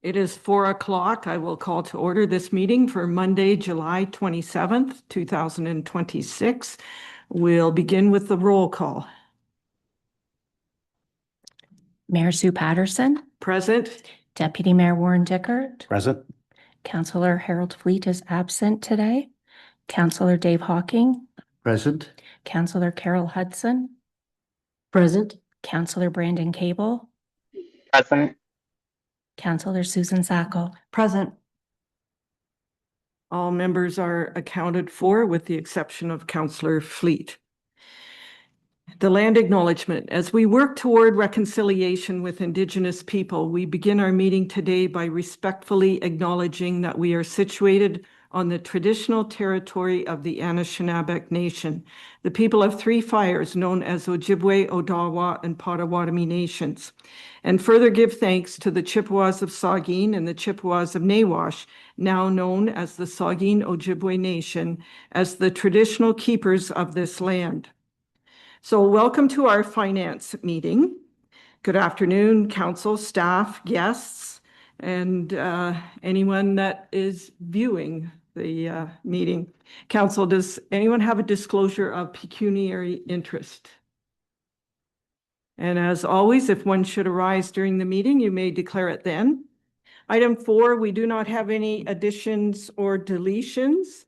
It is 4 o'clock. I will call to order this meeting for Monday, July 27th, 2026. We'll begin with the roll call. Mayor Sue Patterson. Present. Deputy Mayor Warren Dickert. Present. Councillor Harold Fleet is absent today. Councillor Dave Hawking. Present. Councillor Carol Hudson. Present. Councillor Brandon Cable. Present. Councillor Susan Sacco. Present. All members are accounted for with the exception of Councillor Fleet. The land acknowledgement. As we work toward reconciliation with Indigenous people, we begin our meeting today by respectfully acknowledging that we are situated on the traditional territory of the Anishinaabe Nation, the people of Three Fires known as Ojibwe, Odawa, and Potawatomi nations, and further give thanks to the Chippewas of Saugeen and the Chippewas of Nawash, now known as the Saugeen Ojibwe Nation, as the traditional keepers of this land. So welcome to our finance meeting. Good afternoon, council, staff, guests, and anyone that is viewing the meeting. Council, does anyone have a disclosure of pecuniary interest? And as always, if one should arise during the meeting, you may declare it then. Item 4, we do not have any additions or deletions.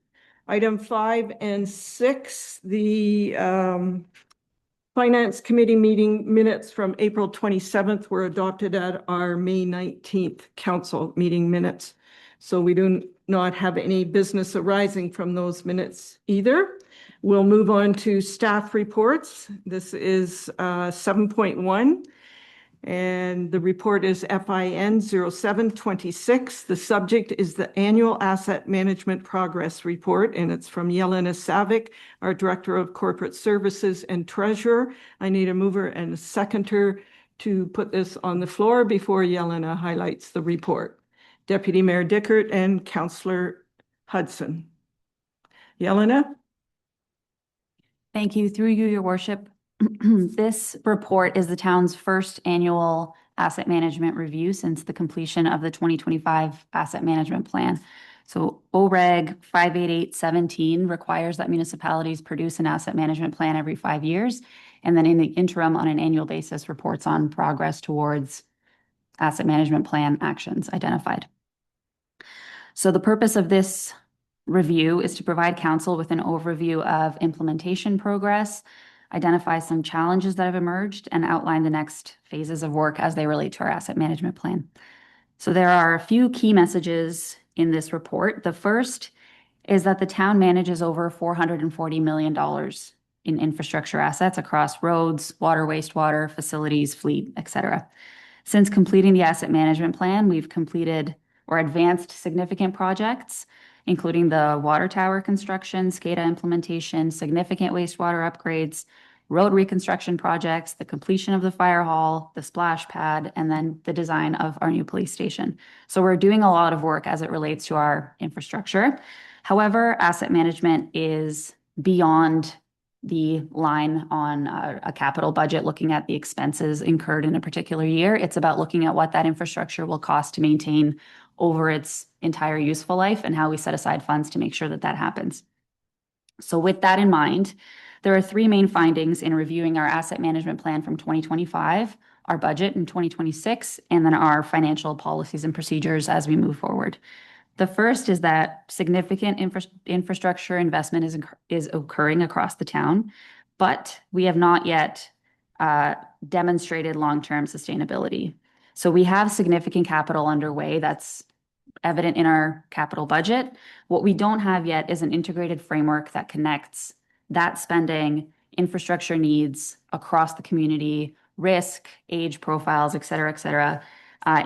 Item 5 and 6, the Finance Committee meeting minutes from April 27th were adopted at our May 19th council meeting minutes. So we do not have any business arising from those minutes either. We'll move on to staff reports. This is 7.1. And the report is FIN 0726. The subject is the Annual Asset Management Progress Report, and it's from Yelena Savic, our Director of Corporate Services and Treasurer. I need a mover and a seconder to put this on the floor before Yelena highlights the report. Deputy Mayor Dickert and Councillor Hudson. Yelena? Thank you. Through you, Your Worship. This report is the town's first annual asset management review since the completion of the 2025 asset management plan. So OREG 58817 requires that municipalities produce an asset management plan every 5 years, and then in the interim on an annual basis reports on progress towards asset management plan actions identified. So the purpose of this review is to provide council with an overview of implementation progress, identify some challenges that have emerged, and outline the next phases of work as they relate to our asset management plan. So there are a few key messages in this report. The first is that the town manages over $440 million in infrastructure assets across roads, water, wastewater, facilities, fleet, etc. Since completing the asset management plan, we've completed or advanced significant projects, including the water tower construction, SCADA implementation, significant wastewater upgrades, road reconstruction projects, the completion of the fire hall, the splash pad, and then the design of our new police station. So we're doing a lot of work as it relates to our infrastructure. However, asset management is beyond the line on a capital budget, looking at the expenses incurred in a particular year. It's about looking at what that infrastructure will cost to maintain over its entire useful life and how we set aside funds to make sure that that happens. So with that in mind, there are 3 main findings in reviewing our asset management plan from 2025, our budget in 2026, and then our financial policies and procedures as we move forward. The first is that significant infrastructure investment is occurring across the town, but we have not yet demonstrated long-term sustainability. So we have significant capital underway that's evident in our capital budget. What we don't have yet is an integrated framework that connects that spending, infrastructure needs across the community, risk, age profiles, et cetera,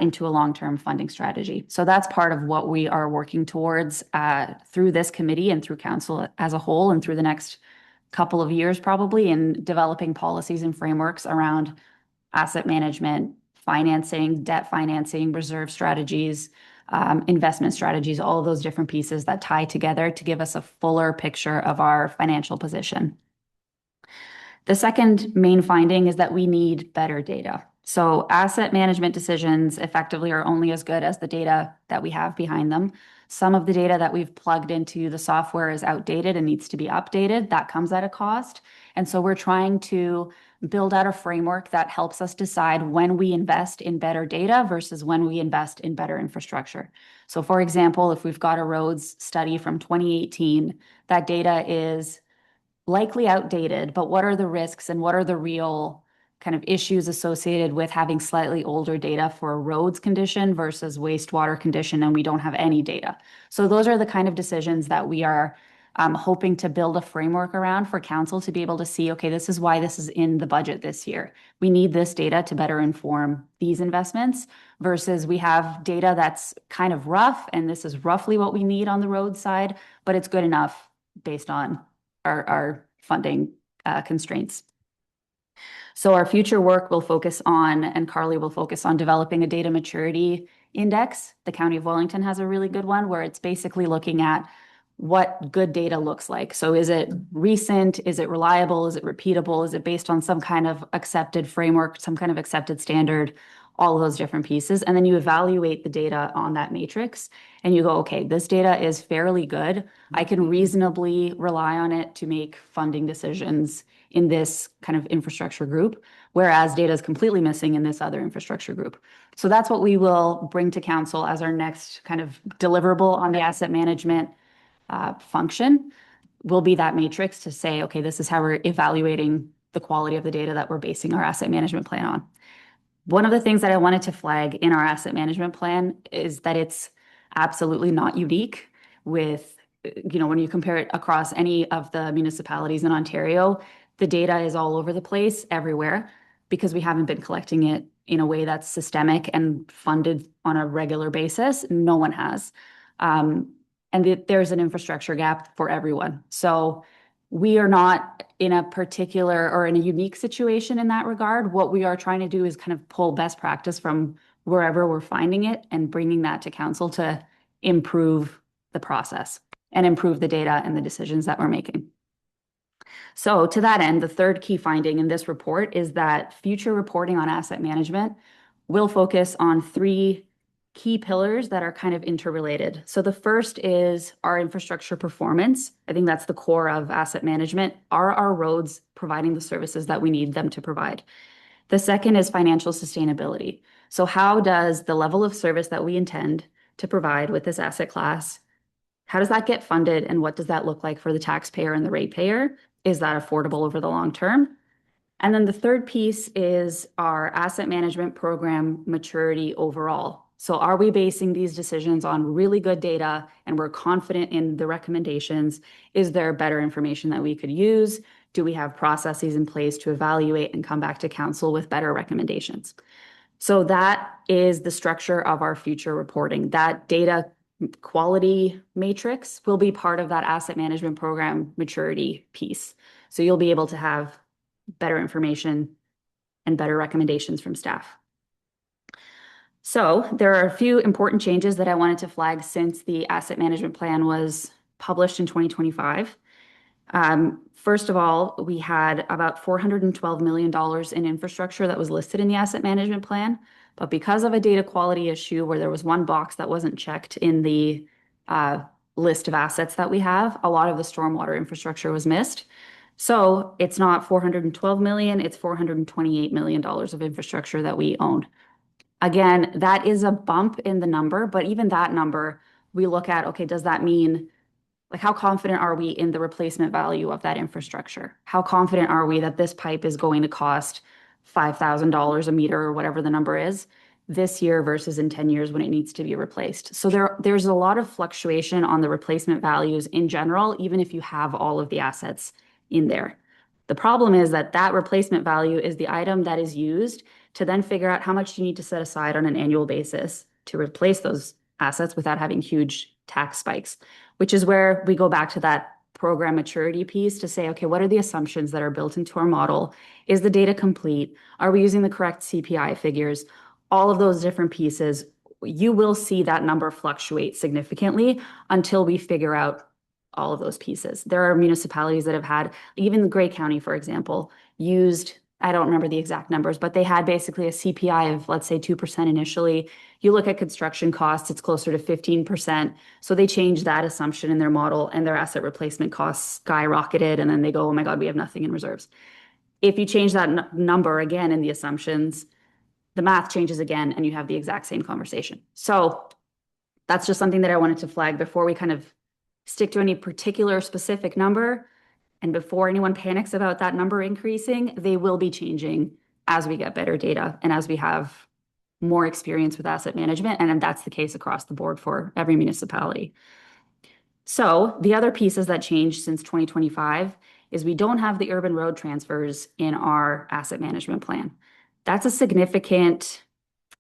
into a long-term funding strategy. So that's part of what we are working towards through this committee and through council as a whole and through the next couple of years probably in developing policies and frameworks around asset management, financing, debt financing, reserve strategies, investment strategies, all of those different pieces that tie together to give us a fuller picture of our financial position. The second main finding is that we need better data. So asset management decisions effectively are only as good as the data that we have behind them. Some of the data that we've plugged into the software is outdated and needs to be updated. That comes at a cost. And so we're trying to build out a framework that helps us decide when we invest in better data versus when we invest in better infrastructure. So for example, if we've got a roads study from 2018, that data is likely outdated, but what are the risks and what are the real kind of issues associated with having slightly older data for a roads condition versus wastewater condition, and we don't have any data. So those are the kind of decisions that we are hoping to build a framework around for council to be able to see, okay, this is why this is in the budget this year. We need this data to better inform these investments versus we have data that's kind of rough, and this is roughly what we need on the road side, but it's good enough based on our funding constraints. So our future work will focus on, and Carly will focus on developing a data maturity index. The County of Wellington has a really good one where it's basically looking at what good data looks like. So is it recent? Is it reliable? Is it repeatable? Is it based on some kind of accepted framework, some kind of accepted standard? All of those different pieces. And then you evaluate the data on that matrix and you go, okay, this data is fairly good. I can reasonably rely on it to make funding decisions in this kind of infrastructure group, whereas data is completely missing in this other infrastructure group. So that's what we will bring to council as our next kind of deliverable on the asset management function will be that matrix to say, okay, this is how we're evaluating the quality of the data that we're basing our asset management plan on. One of the things that I wanted to flag in our asset management plan is that it's absolutely not unique with, when you compare it across any of the municipalities in Ontario, the data is all over the place everywhere because we haven't been collecting it in a way that's systemic and funded on a regular basis. No one has. There's an infrastructure gap for everyone. So we are not in a particular or in a unique situation in that regard. What we are trying to do is kind of pull best practice from wherever we're finding it and bringing that to council to improve the process and improve the data and the decisions that we're making. So to that end, the third key finding in this report is that future reporting on asset management will focus on three key pillars that are kind of interrelated. So the first is our infrastructure performance. I think that's the core of asset management. Are our roads providing the services that we need them to provide? The second is financial sustainability. So how does the level of service that we intend to provide with this asset class, how does that get funded and what does that look like for the taxpayer and the ratepayer? Is that affordable over the long term? And then the third piece is our asset management program maturity overall. So are we basing these decisions on really good data and we're confident in the recommendations? Is there better information that we could use? Do we have processes in place to evaluate and come back to council with better recommendations? So that is the structure of our future reporting. That data quality matrix will be part of that asset management program maturity piece. So you'll be able to have better information and better recommendations from staff. So there are a few important changes that I wanted to flag since the asset management plan was published in 2025. First of all, we had about $412 million in infrastructure that was listed in the asset management plan. But because of a data quality issue where there was one box that wasn't checked in the list of assets that we have, a lot of the stormwater infrastructure was missed. So it's not $412 million, it's $428 million of infrastructure that we own. Again, that is a bump in the number, but even that number, we look at, okay, does that mean, like, how confident are we in the replacement value of that infrastructure? How confident are we that this pipe is going to cost $5,000 a meter or whatever the number is this year versus in 10 years when it needs to be replaced? So there's a lot of fluctuation on the replacement values in general, even if you have all of the assets in there. The problem is that that replacement value is the item that is used to then figure out how much you need to set aside on an annual basis to replace those assets without having huge tax spikes, which is where we go back to that program maturity piece to say, okay, what are the assumptions that are built into our model? Is the data complete? Are we using the correct CPI figures? All of those different pieces, you will see that number fluctuate significantly until we figure out all of those pieces. There are municipalities that have had, even Grey County, for example, used I don't remember the exact numbers, but they had basically a CPI of, let's say, 2% initially. You look at construction costs, it's closer to 15%. So they changed that assumption in their model and their asset replacement costs skyrocketed. And then they go, oh my God, we have nothing in reserves. If you change that number again in the assumptions, the math changes again and you have the exact same conversation. So that's just something that I wanted to flag before we kind of stick to any particular specific number. And before anyone panics about that number increasing, they will be changing as we get better data and as we have more experience with asset management. And that's the case across the board for every municipality. So the other pieces that changed since 2025 is we don't have the urban road transfers in our asset management plan. That's a significant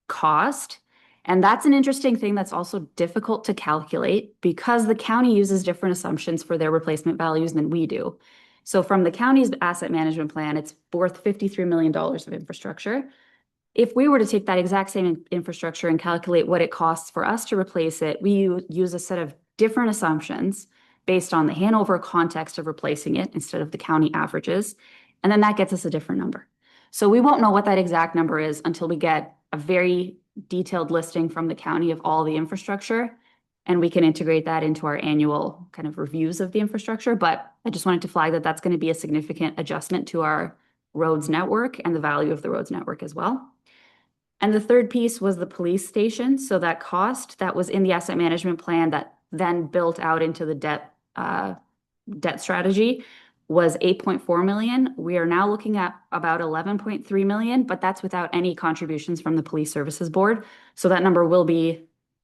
cost. And that's an interesting thing that's also difficult to calculate because the county uses different assumptions for their replacement values than we do. So from the county's asset management plan, it's worth $53 million of infrastructure. If we were to take that exact same infrastructure and calculate what it costs for us to replace it, we use a set of different assumptions based on the Hanover context of replacing it instead of the county averages. And then that gets us a different number. So we won't know what that exact number is until we get a very detailed listing from the county of all the infrastructure, and we can integrate that into our annual kind of reviews of the infrastructure. But I just wanted to flag that that's going to be a significant adjustment to our roads network and the value of the roads network as well. And the third piece was the police station. So that cost that was in the asset management plan that then built out into the debt strategy was 8.4 million. We are now looking at about 11.3 million, but that's without any contributions from the Police Services Board. So that number will be,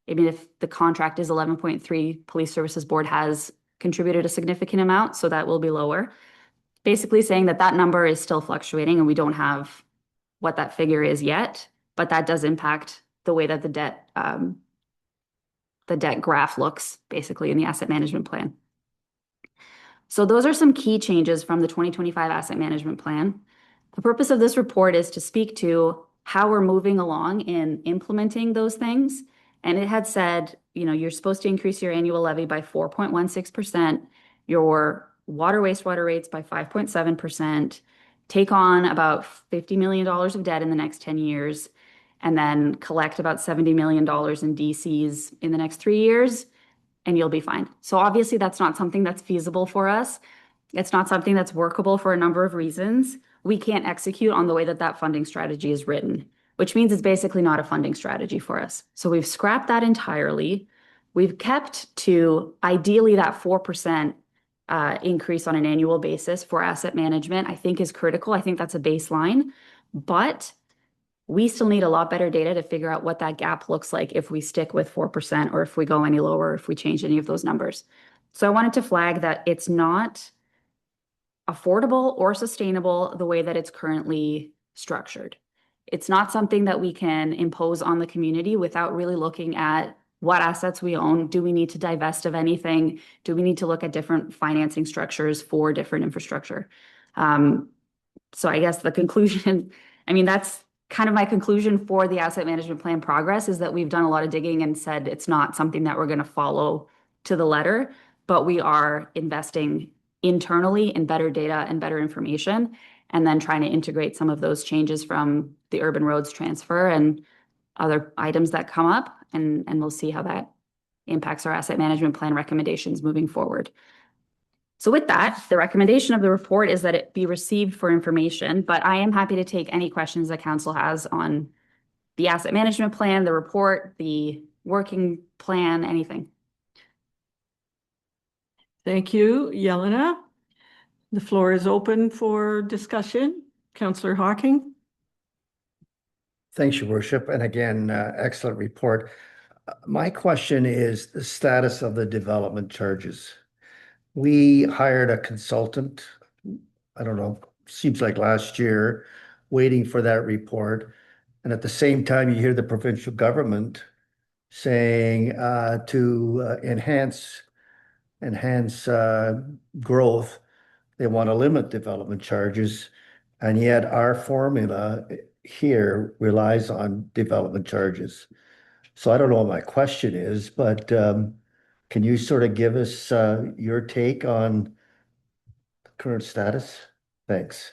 I mean, if the contract is 11.3, Police Services Board has contributed a significant amount, so that will be lower. Basically saying that that number is still fluctuating and we don't have what that figure is yet, but that does impact the way that the debt graph looks basically in the asset management plan. So those are some key changes from the 2025 asset management plan. The purpose of this report is to speak to how we're moving along in implementing those things. And it had said, you know, you're supposed to increase your annual levy by 4.16%, your water wastewater rates by 5.7%, take on about $50 million of debt in the next 10 years, and then collect about $70 million in DCs in the next 3 years, and you'll be fine. So obviously that's not something that's feasible for us. It's not something that's workable for a number of reasons. We can't execute on the way that that funding strategy is written, which means it's basically not a funding strategy for us. So we've scrapped that entirely. We've kept to ideally that 4% increase on an annual basis for asset management, I think is critical. I think that's a baseline, but we still need a lot better data to figure out what that gap looks like if we stick with 4% or if we go any lower, if we change any of those numbers. So I wanted to flag that it's not affordable or sustainable the way that it's currently structured. It's not something that we can impose on the community without really looking at what assets we own. Do we need to divest of anything? Do we need to look at different financing structures for different infrastructure? So I guess the conclusion, I mean, that's kind of my conclusion for the asset management plan progress is that we've done a lot of digging and said it's not something that we're going to follow to the letter, but we are investing internally in better data and better information, and then trying to integrate some of those changes from the urban roads transfer and other items that come up, and we'll see how that impacts our asset management plan recommendations moving forward. So with that, the recommendation of the report is that it be received for information, but I am happy to take any questions that council has on the asset management plan, the report, the working plan, anything. Thank you, Yelena. The floor is open for discussion. Councillor Hocking. Thanks, Your Worship. And again, excellent report. My question is the status of the development charges. We hired a consultant, I don't know, seems like last year, waiting for that report. And at the same time, you hear the provincial government saying to enhance growth, they want to limit development charges. And yet our formula here relies on development charges. So I don't know what my question is, but can you sort of give us your take on the current status? Thanks.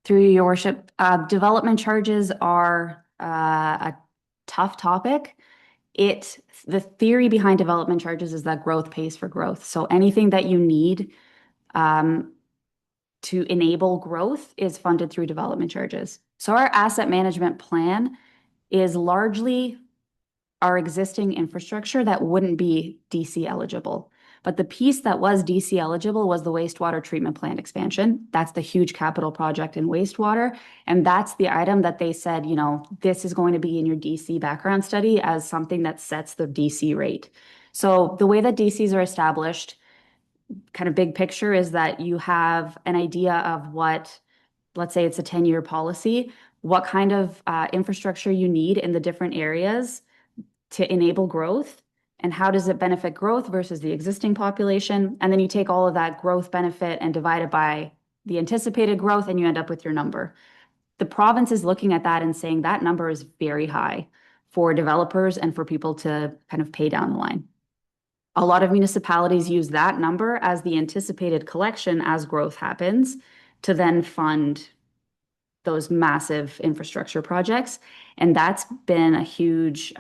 Through you, your worship, development charges are a tough topic. The theory behind development charges is that growth pays for growth. So anything that you need to enable growth is funded through development charges. So our asset management plan is largely our existing infrastructure that wouldn't be DC eligible. But the piece that was DC eligible was the wastewater treatment plant expansion. That's the huge capital project in wastewater. And that's the item that they said, you know, this is going to be in your DC background study as something that sets the DC rate. So the way that DCs are established, kind of big picture, is that you have an idea of what, let's say it's a 10-year policy, what kind of infrastructure you need in the different areas to enable growth, and how does it benefit growth versus the existing population. And then you take all of that growth benefit and divide it by the anticipated growth, and you end up with your number. The province is looking at that and saying that number is very high for developers and for people to kind of pay down the line. A lot of municipalities use that number as the anticipated collection as growth happens to then fund those massive infrastructure projects. And that's been a huge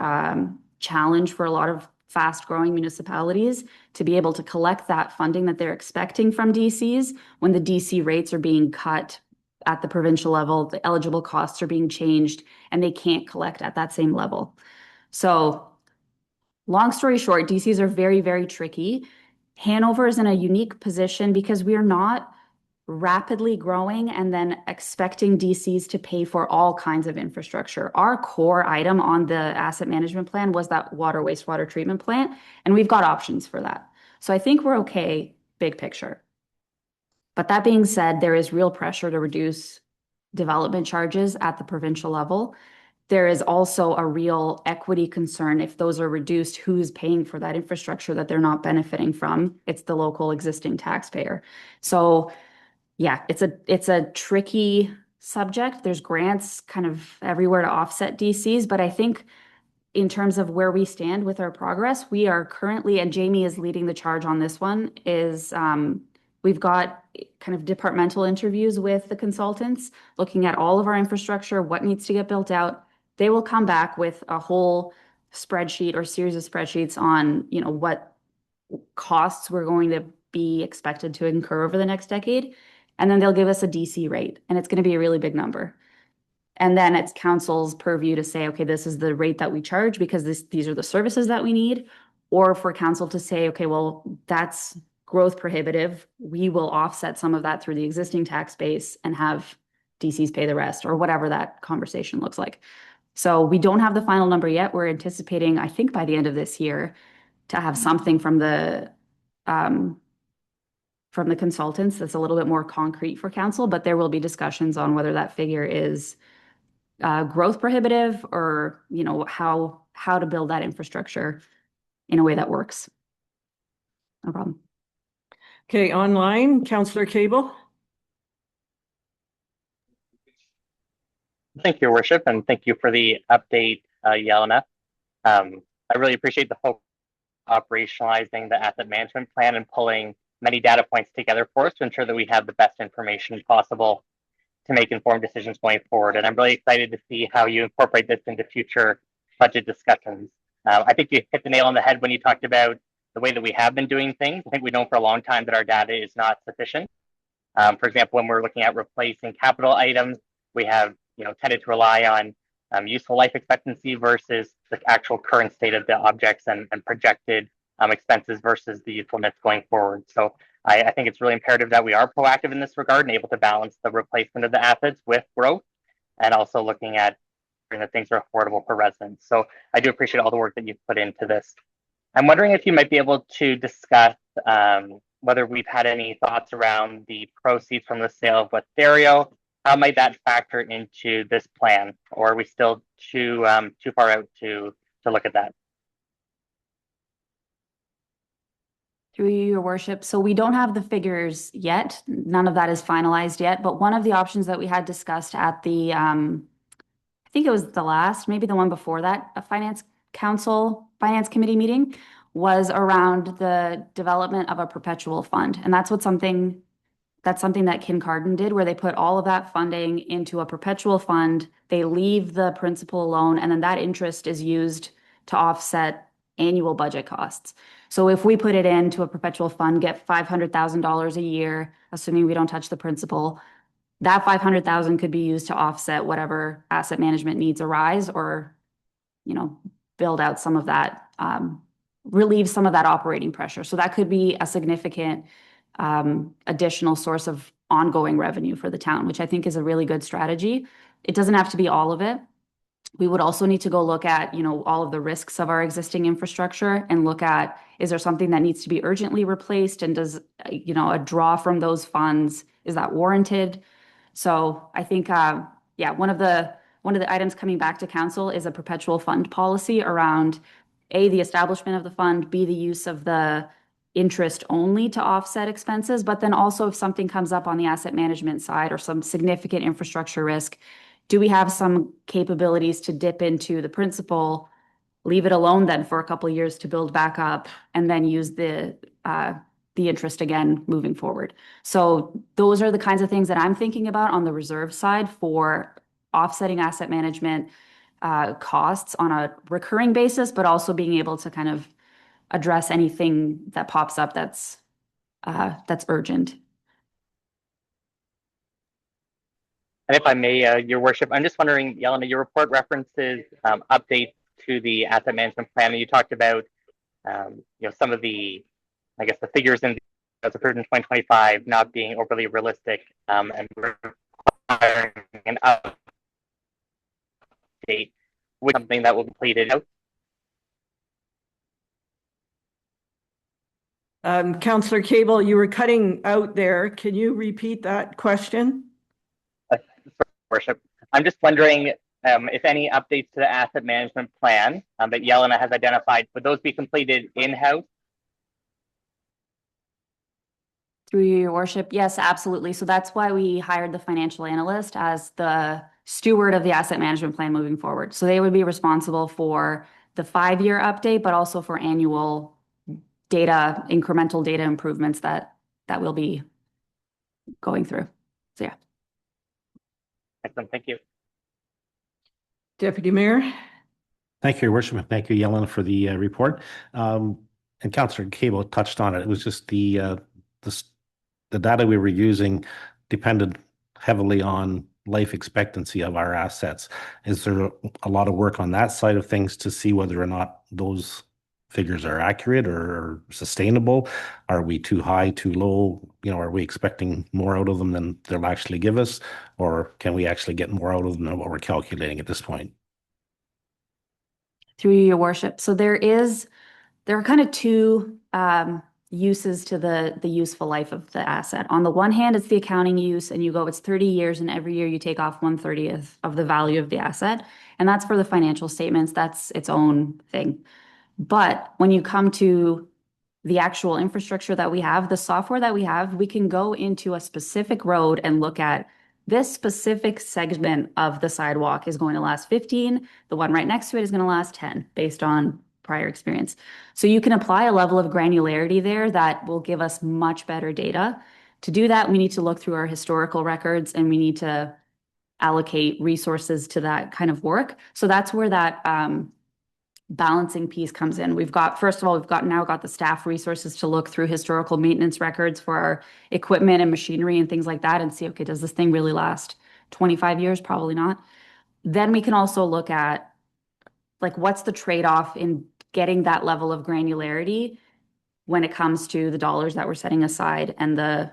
challenge for a lot of fast-growing municipalities to be able to collect that funding that they're expecting from DCs when the DC rates are being cut at the provincial level, the eligible costs are being changed, and they can't collect at that same level. So long story short, DCs are very, very tricky. Hanover is in a unique position because we are not rapidly growing and then expecting DCs to pay for all kinds of infrastructure. Our core item on the asset management plan was that water wastewater treatment plant, and we've got options for that. So I think we're okay, big picture. But that being said, there is real pressure to reduce development charges at the provincial level. There is also a real equity concern. If those are reduced, who's paying for that infrastructure that they're not benefiting from? It's the local existing taxpayer. So yeah, it's a tricky subject. There's grants kind of everywhere to offset DCs, but I think in terms of where we stand with our progress, we are currently, and Jamie is leading the charge on this one, is we've got kind of departmental interviews with the consultants, looking at all of our infrastructure, what needs to get built out. They will come back with a whole spreadsheet or series of spreadsheets on, you know, what costs we're going to be expected to incur over the next decade. And then they'll give us a DC rate, and it's going to be a really big number. And then it's council's purview to say, okay, this is the rate that we charge because these are the services that we need. Or for council to say, okay, well, that's growth prohibitive. We will offset some of that through the existing tax base and have DCs pay the rest, or whatever that conversation looks like. So we don't have the final number yet. We're anticipating, I think by the end of this year, to have something from the consultants that's a little bit more concrete for council, but there will be discussions on whether that figure is growth prohibitive or, you know, how to build that infrastructure in a way that works. No problem. Okay, online, Councillor Cable. Thank you, Your Worship, and thank you for the update, Yelena. I really appreciate the focus operationalizing the asset management plan and pulling many data points together for us to ensure that we have the best information possible to make informed decisions going forward. And I'm really excited to see how you incorporate this into future budget discussions. I think you hit the nail on the head when you talked about the way that we have been doing things. I think we know for a long time that our data is not sufficient. For example, when we're looking at replacing capital items, we have tended to rely on useful life expectancy versus the actual current state of the objects and projected expenses versus the usefulness going forward. So I think it's really imperative that we are proactive in this regard and able to balance the replacement of the assets with growth, and also looking at that things are affordable for residents. So I do appreciate all the work that you've put into this. I'm wondering if you might be able to discuss whether we've had any thoughts around the proceeds from the sale of Westario. How might that factor into this plan, or are we still too far out to look at that? Through you, Your Worship. So we don't have the figures yet. None of that is finalized yet. But one of the options that we had discussed at the, I think it was the last, maybe the one before that, a Finance Committee meeting, was around the development of a perpetual fund. And that's That's something that Kincardine did, where they put all of that funding into a perpetual fund. They leave the principal alone, and then that interest is used to offset annual budget costs. So if we put it into a perpetual fund, get $500,000 a year, assuming we don't touch the principal, that 500,000 could be used to offset whatever asset management needs arise, or, build out some of that, relieve some of that operating pressure. So that could be a significant additional source of ongoing revenue for the town, which I think is a really good strategy. It doesn't have to be all of it. We would also need to go look at, all of the risks of our existing infrastructure and look at, is there something that needs to be urgently replaced? And does, a draw from those funds, is that warranted? So I think, one of the items coming back to council is a perpetual fund policy around A, the establishment of the fund, B, the use of the interest only to offset expenses, but then also if something comes up on the asset management side or some significant infrastructure risk, do we have some capabilities to dip into the principal, leave it alone then for a couple of years to build back up, and then use the interest again moving forward? So those are the kinds of things that I'm thinking about on the reserve side for offsetting asset management costs on a recurring basis, but also being able to kind of address anything that pops up that's urgent. And if I may, Your Worship, I'm just wondering, Yelena, your report references updates to the asset management plan, and you talked about, some of the, I guess, the figures in as approved in 2025 not being overly realistic, and requiring an update with something that will be completed out. Councillor Cable, you were cutting out there. Can you repeat that question? Worship, I'm just wondering if any updates to the asset management plan that Yelena has identified, would those be completed in-house? Through Your Worship, yes, absolutely. So that's why we hired the financial analyst as the steward of the asset management plan moving forward. So they would be responsible for the 5-year update, but also for annual data, incremental data improvements that we'll be going through. So yeah. Excellent, thank you. Deputy Mayor. Thank you, Your Worship, and thank you, Yelena, for the report. And Councillor Cable touched on it. It was just the data we were using depended heavily on life expectancy of our assets. Is there a lot of work on that side of things to see whether or not those figures are accurate or sustainable? Are we too high, too low? Are we expecting more out of them than they'll actually give us? Or can we actually get more out of them than what we're calculating at this point? Through Your Worship. So there are kind of two uses to the useful life of the asset. On the one hand, it's the accounting use, and you go, it's 30 years, and every year you take off 1/30th of the value of the asset. And that's for the financial statements. That's its own thing. But when you come to the actual infrastructure that we have, the software that we have, we can go into a specific road and look at this specific segment of the sidewalk is going to last 15. The one right next to it is going to last 10 based on prior experience. So you can apply a level of granularity there that will give us much better data. To do that, we need to look through our historical records, and we need to allocate resources to that kind of work. So that's where that balancing piece comes in. First of all, we've now got the staff resources to look through historical maintenance records for our equipment and machinery and things like that and see, okay, does this thing really last 25 years? Probably not. Then we can also look at, like, what's the trade-off in getting that level of granularity when it comes to the dollars that we're setting aside and the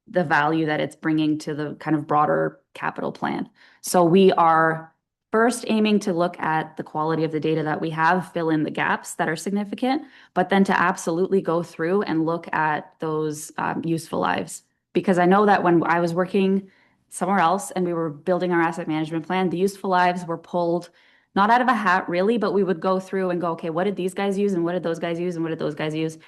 value that it's bringing to the kind of broader capital plan. So we are first aiming to look at the quality of the data that we have, fill in the gaps that are significant, but then to absolutely go through and look at those useful lives. Because I know that when I was working somewhere else and we were building our asset management plan, the useful lives were pulled not out of a hat really, but we would go through and go, okay, what did these guys use and what did those guys use and what did those guys use?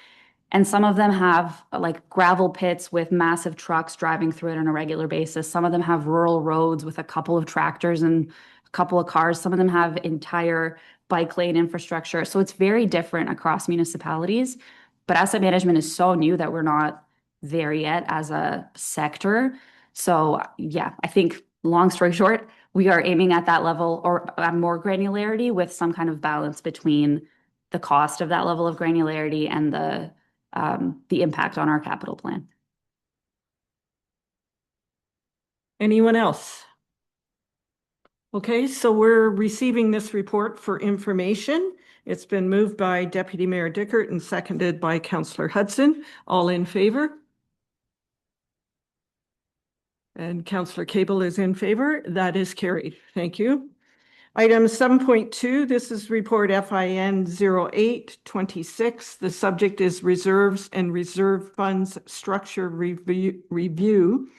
And some of them have like gravel pits with massive trucks driving through it on a regular basis. Some of them have rural roads with a couple of tractors and a couple of cars. Some of them have entire bike lane infrastructure. So it's very different across municipalities. But asset management is so new that we're not there yet as a sector. So yeah, I think long story short, we are aiming at that level or more granularity with some kind of balance between the cost of that level of granularity and the impact on our capital plan. Anyone else? Okay, so we're receiving this report for information. It's been moved by Deputy Mayor Dickert and seconded by Councillor Hudson. All in favor? And Councillor Cable is in favor. That is carried. Thank you. Item 7.2, this is report FIN 0826. The subject is reserves and reserve funds structure review.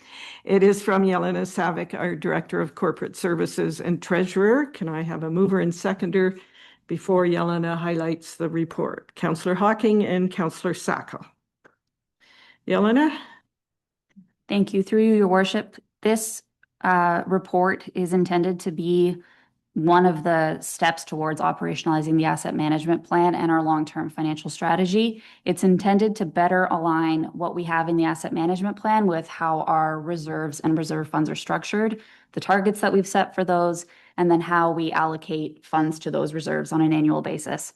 It is from Yelena Savic, our Director of Corporate Services and Treasurer. Can I have a mover and seconder before Yelena highlights the report? Councillor Hocking and Councillor Sacco. Yelena? Thank you. Through you, Your Worship, this report is intended to be one of the steps towards operationalizing the asset management plan and our long-term financial strategy. It's intended to better align what we have in the asset management plan with how our reserves and reserve funds are structured, the targets that we've set for those, and then how we allocate funds to those reserves on an annual basis.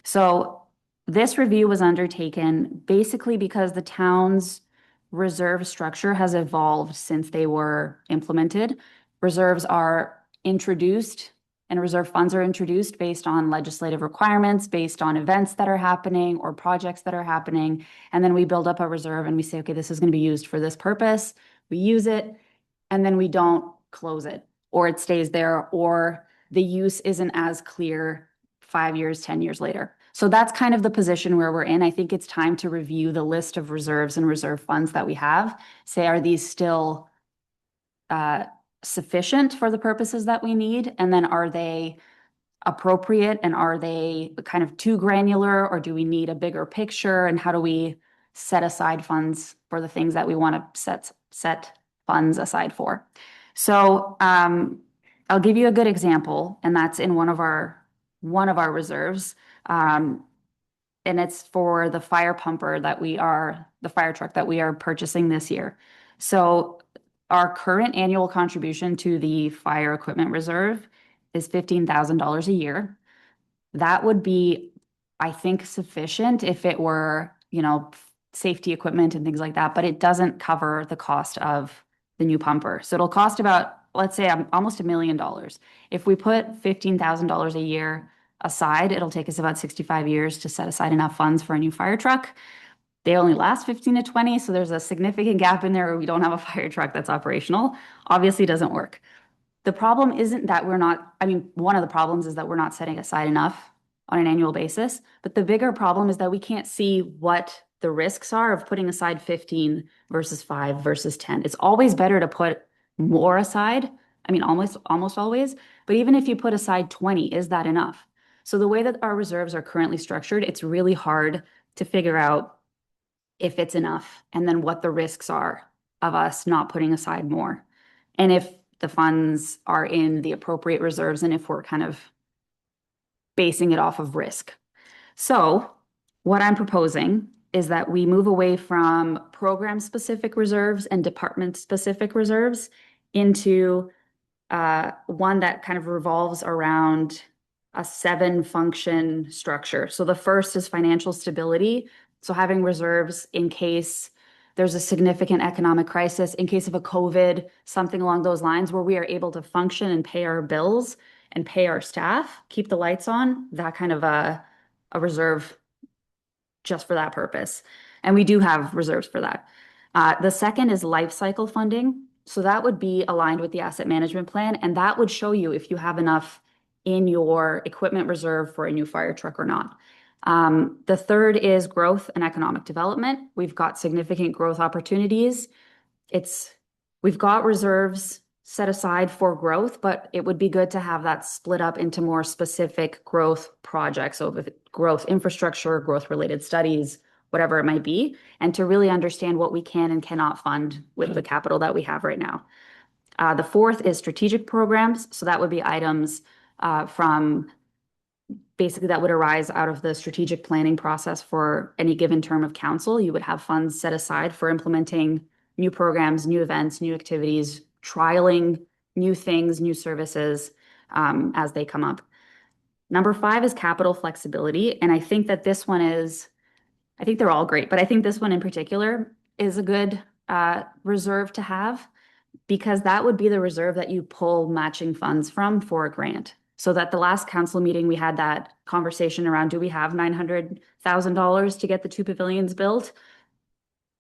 So this review was undertaken basically because the town's reserve structure has evolved since they were implemented. Reserves are introduced and reserve funds are introduced based on legislative requirements, based on events that are happening or projects that are happening. And then we build up a reserve and we say, okay, this is going to be used for this purpose. We use it and then we don't close it, or it stays there, or the use isn't as clear 5 years, 10 years later. So that's kind of the position where we're in. I think it's time to review the list of reserves and reserve funds that we have. Say, are these still sufficient for the purposes that we need? And then are they appropriate and are they kind of too granular, or do we need a bigger picture? And how do we set aside funds for the things that we want to set funds aside for? So I'll give you a good example, and that's in one of our reserves. And it's for the fire pumper the fire truck that we are purchasing this year. So our current annual contribution to the fire equipment reserve is $15,000 a year. That would be, I think, sufficient if it were, safety equipment and things like that, but it doesn't cover the cost of the new pumper. So it'll cost about, let's say, almost $1 million. If we put $15,000 a year aside, it'll take us about 65 years to set aside enough funds for a new fire truck. They only last 15 to 20, so there's a significant gap in there where we don't have a fire truck that's operational. Obviously, it doesn't work. The problem isn't that one of the problems is that we're not setting aside enough on an annual basis, but the bigger problem is that we can't see what the risks are of putting aside 15 versus 5 versus 10. It's always better to put more aside. Almost always, but even if you put aside 20, is that enough? So the way that our reserves are currently structured, it's really hard to figure out if it's enough, and then what the risks are of us not putting aside more. And if the funds are in the appropriate reserves, and if we're kind of basing it off of risk. So what I'm proposing is that we move away from program-specific reserves and department-specific reserves into one that kind of revolves around a 7-function structure. So the first is financial stability. So having reserves in case there's a significant economic crisis, in case of a COVID, something along those lines, where we are able to function and pay our bills and pay our staff, keep the lights on, that kind of a reserve just for that purpose. And we do have reserves for that. The second is life cycle funding. So that would be aligned with the asset management plan, and that would show you if you have enough in your equipment reserve for a new fire truck or not. The third is growth and economic development. We've got significant growth opportunities. We've got reserves set aside for growth, but it would be good to have that split up into more specific growth projects. So with growth infrastructure, growth related studies, whatever it might be, and to really understand what we can and cannot fund with the capital that we have right now. The fourth is strategic programs. So that would be items from basically that would arise out of the strategic planning process for any given term of council. You would have funds set aside for implementing new programs, new events, new activities, trialing new things, new services as they come up. Number 5 is capital flexibility. And I think that this one is, I think they're all great, but I think this one in particular is a good reserve to have, because that would be the reserve that you pull matching funds from for a grant. So that the last council meeting, we had that conversation around, do we have $900,000 to get the 2 pavilions built?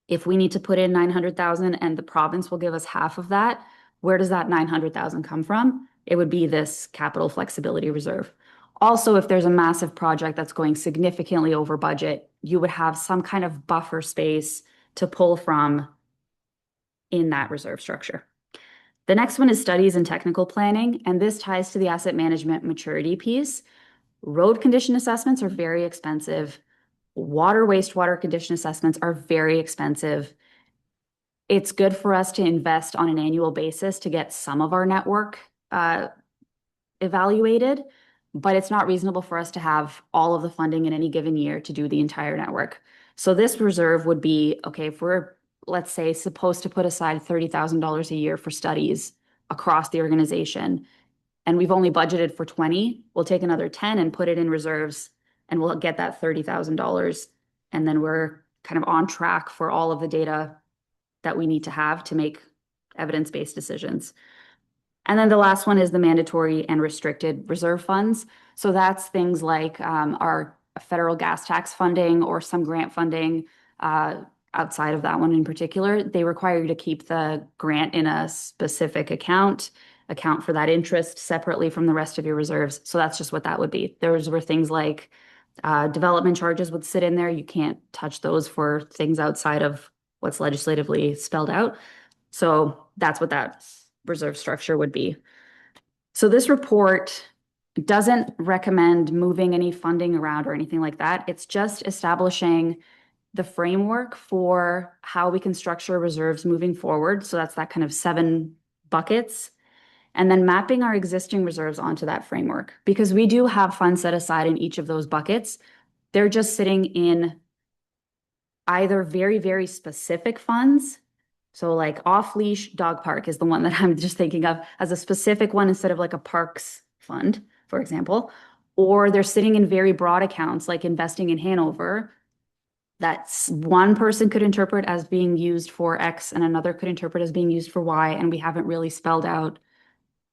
If we need to put in 900,000 and the province will give us half of that, where does that 900,000 come from? It would be this capital flexibility reserve. Also, if there's a massive project that's going significantly over budget, you would have some kind of buffer space to pull from in that reserve structure. The next one is studies and technical planning, and this ties to the asset management maturity piece. Road condition assessments are very expensive. Water, wastewater condition assessments are very expensive. It's good for us to invest on an annual basis to get some of our network evaluated, but it's not reasonable for us to have all of the funding in any given year to do the entire network. So this reserve would be, okay, if we're, let's say, supposed to put aside $30,000 a year for studies across the organization, and we've only budgeted for 20, we'll take another 10 and put it in reserves, and we'll get that $30,000. And then we're kind of on track for all of the data that we need to have to make evidence-based decisions. And then the last one is the mandatory and restricted reserve funds. So that's things like our federal gas tax funding or some grant funding. Outside of that one in particular, they require you to keep the grant in a specific account for that interest separately from the rest of your reserves. So that's just what that would be. Those were things like development charges would sit in there. You can't touch those for things outside of what's legislatively spelled out. So that's what that reserve structure would be. So this report doesn't recommend moving any funding around or anything like that. It's just establishing the framework for how we can structure reserves moving forward. So that's that kind of 7 buckets. And then mapping our existing reserves onto that framework, because we do have funds set aside in each of those buckets. They're just sitting in either very, very specific funds. So like off-leash dog park is the one that I'm just thinking of as a specific one instead of like a parks fund, for example. Or they're sitting in very broad accounts like investing in Hanover, that's one person could interpret as being used for X and another could interpret as being used for Y, and we haven't really spelled out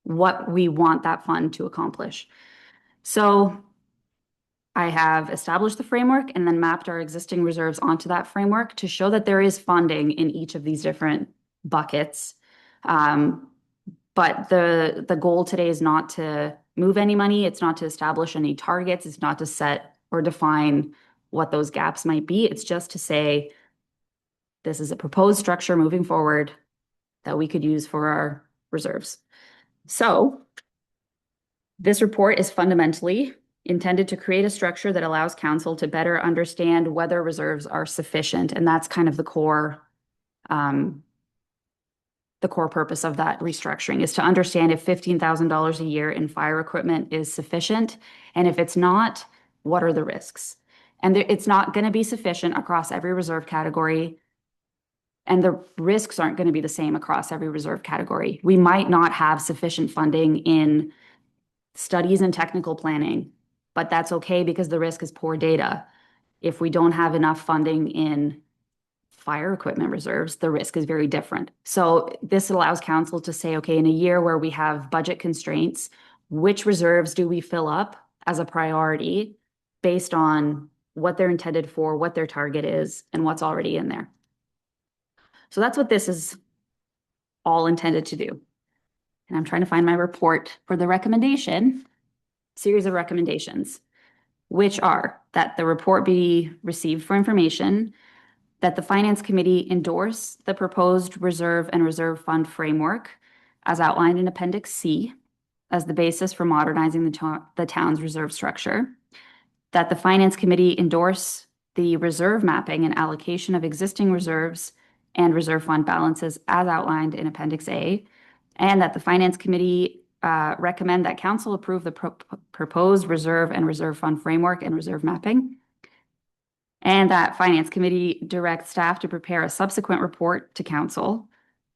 what we want that fund to accomplish. So I have established the framework and then mapped our existing reserves onto that framework to show that there is funding in each of these different buckets. But the goal today is not to move any money. It's not to establish any targets. It's not to set or define what those gaps might be. It's just to say, this is a proposed structure moving forward that we could use for our reserves. So this report is fundamentally intended to create a structure that allows council to better understand whether reserves are sufficient. And that's kind of the core purpose of that restructuring, is to understand if $15,000 a year in fire equipment is sufficient. And if it's not, what are the risks? And it's not going to be sufficient across every reserve category. And the risks aren't going to be the same across every reserve category. We might not have sufficient funding in studies and technical planning, but that's okay because the risk is poor data. If we don't have enough funding in fire equipment reserves, the risk is very different. So this allows council to say, okay, in a year where we have budget constraints, which reserves do we fill up as a priority based on what they're intended for, what their target is, and what's already in there. So that's what this is all intended to do. And I'm trying to find my report for the recommendation, series of recommendations, which are that the report be received for information, that the Finance Committee endorse the proposed reserve and reserve fund framework as outlined in Appendix C as the basis for modernizing the town's reserve structure, that the Finance Committee endorse the reserve mapping and allocation of existing reserves and reserve fund balances as outlined in Appendix A, and that the Finance Committee recommend that council approve the proposed reserve and reserve fund framework and reserve mapping. And that Finance Committee directs staff to prepare a subsequent report to council,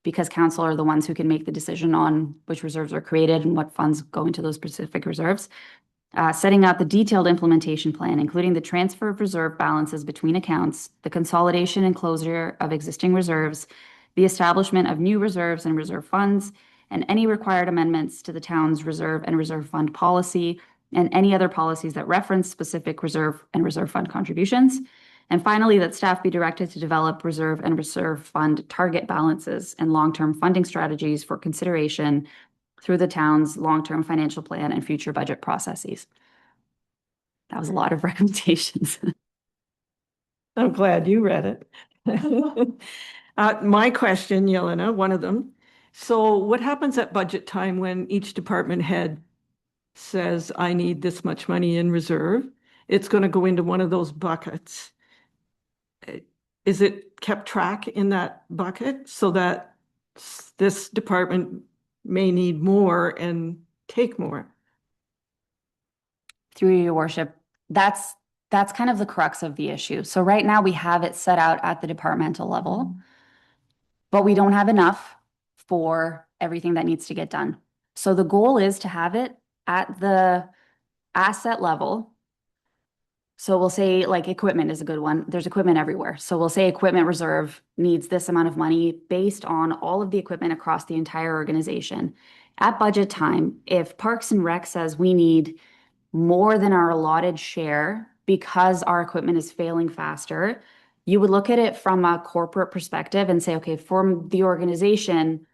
because council are the ones who can make the decision on which reserves are created and what funds go into those specific reserves. Setting out the detailed implementation plan, including the transfer of reserve balances between accounts, the consolidation and closure of existing reserves, the establishment of new reserves and reserve funds, and any required amendments to the town's reserve and reserve fund policy, and any other policies that reference specific reserve and reserve fund contributions. And finally, that staff be directed to develop reserve and reserve fund target balances and long-term funding strategies for consideration through the town's long-term financial plan and future budget processes. That was a lot of recommendations. I'm glad you read it. My question, Yelena, one of them. So what happens at budget time when each department head says, I need this much money in reserve? It's going to go into one of those buckets. Is it kept track in that bucket so that this department may need more and take more? Through your worship, that's kind of the crux of the issue. So right now we have it set out at the departmental level, but we don't have enough for everything that needs to get done. So the goal is to have it at the asset level. So we'll say like equipment is a good one. There's equipment everywhere. So we'll say equipment reserve needs this amount of money based on all of the equipment across the entire organization. At budget time, if Parks and Rec says we need more than our allotted share because our equipment is failing faster, you would look at it from a corporate perspective and say, okay, for the organization,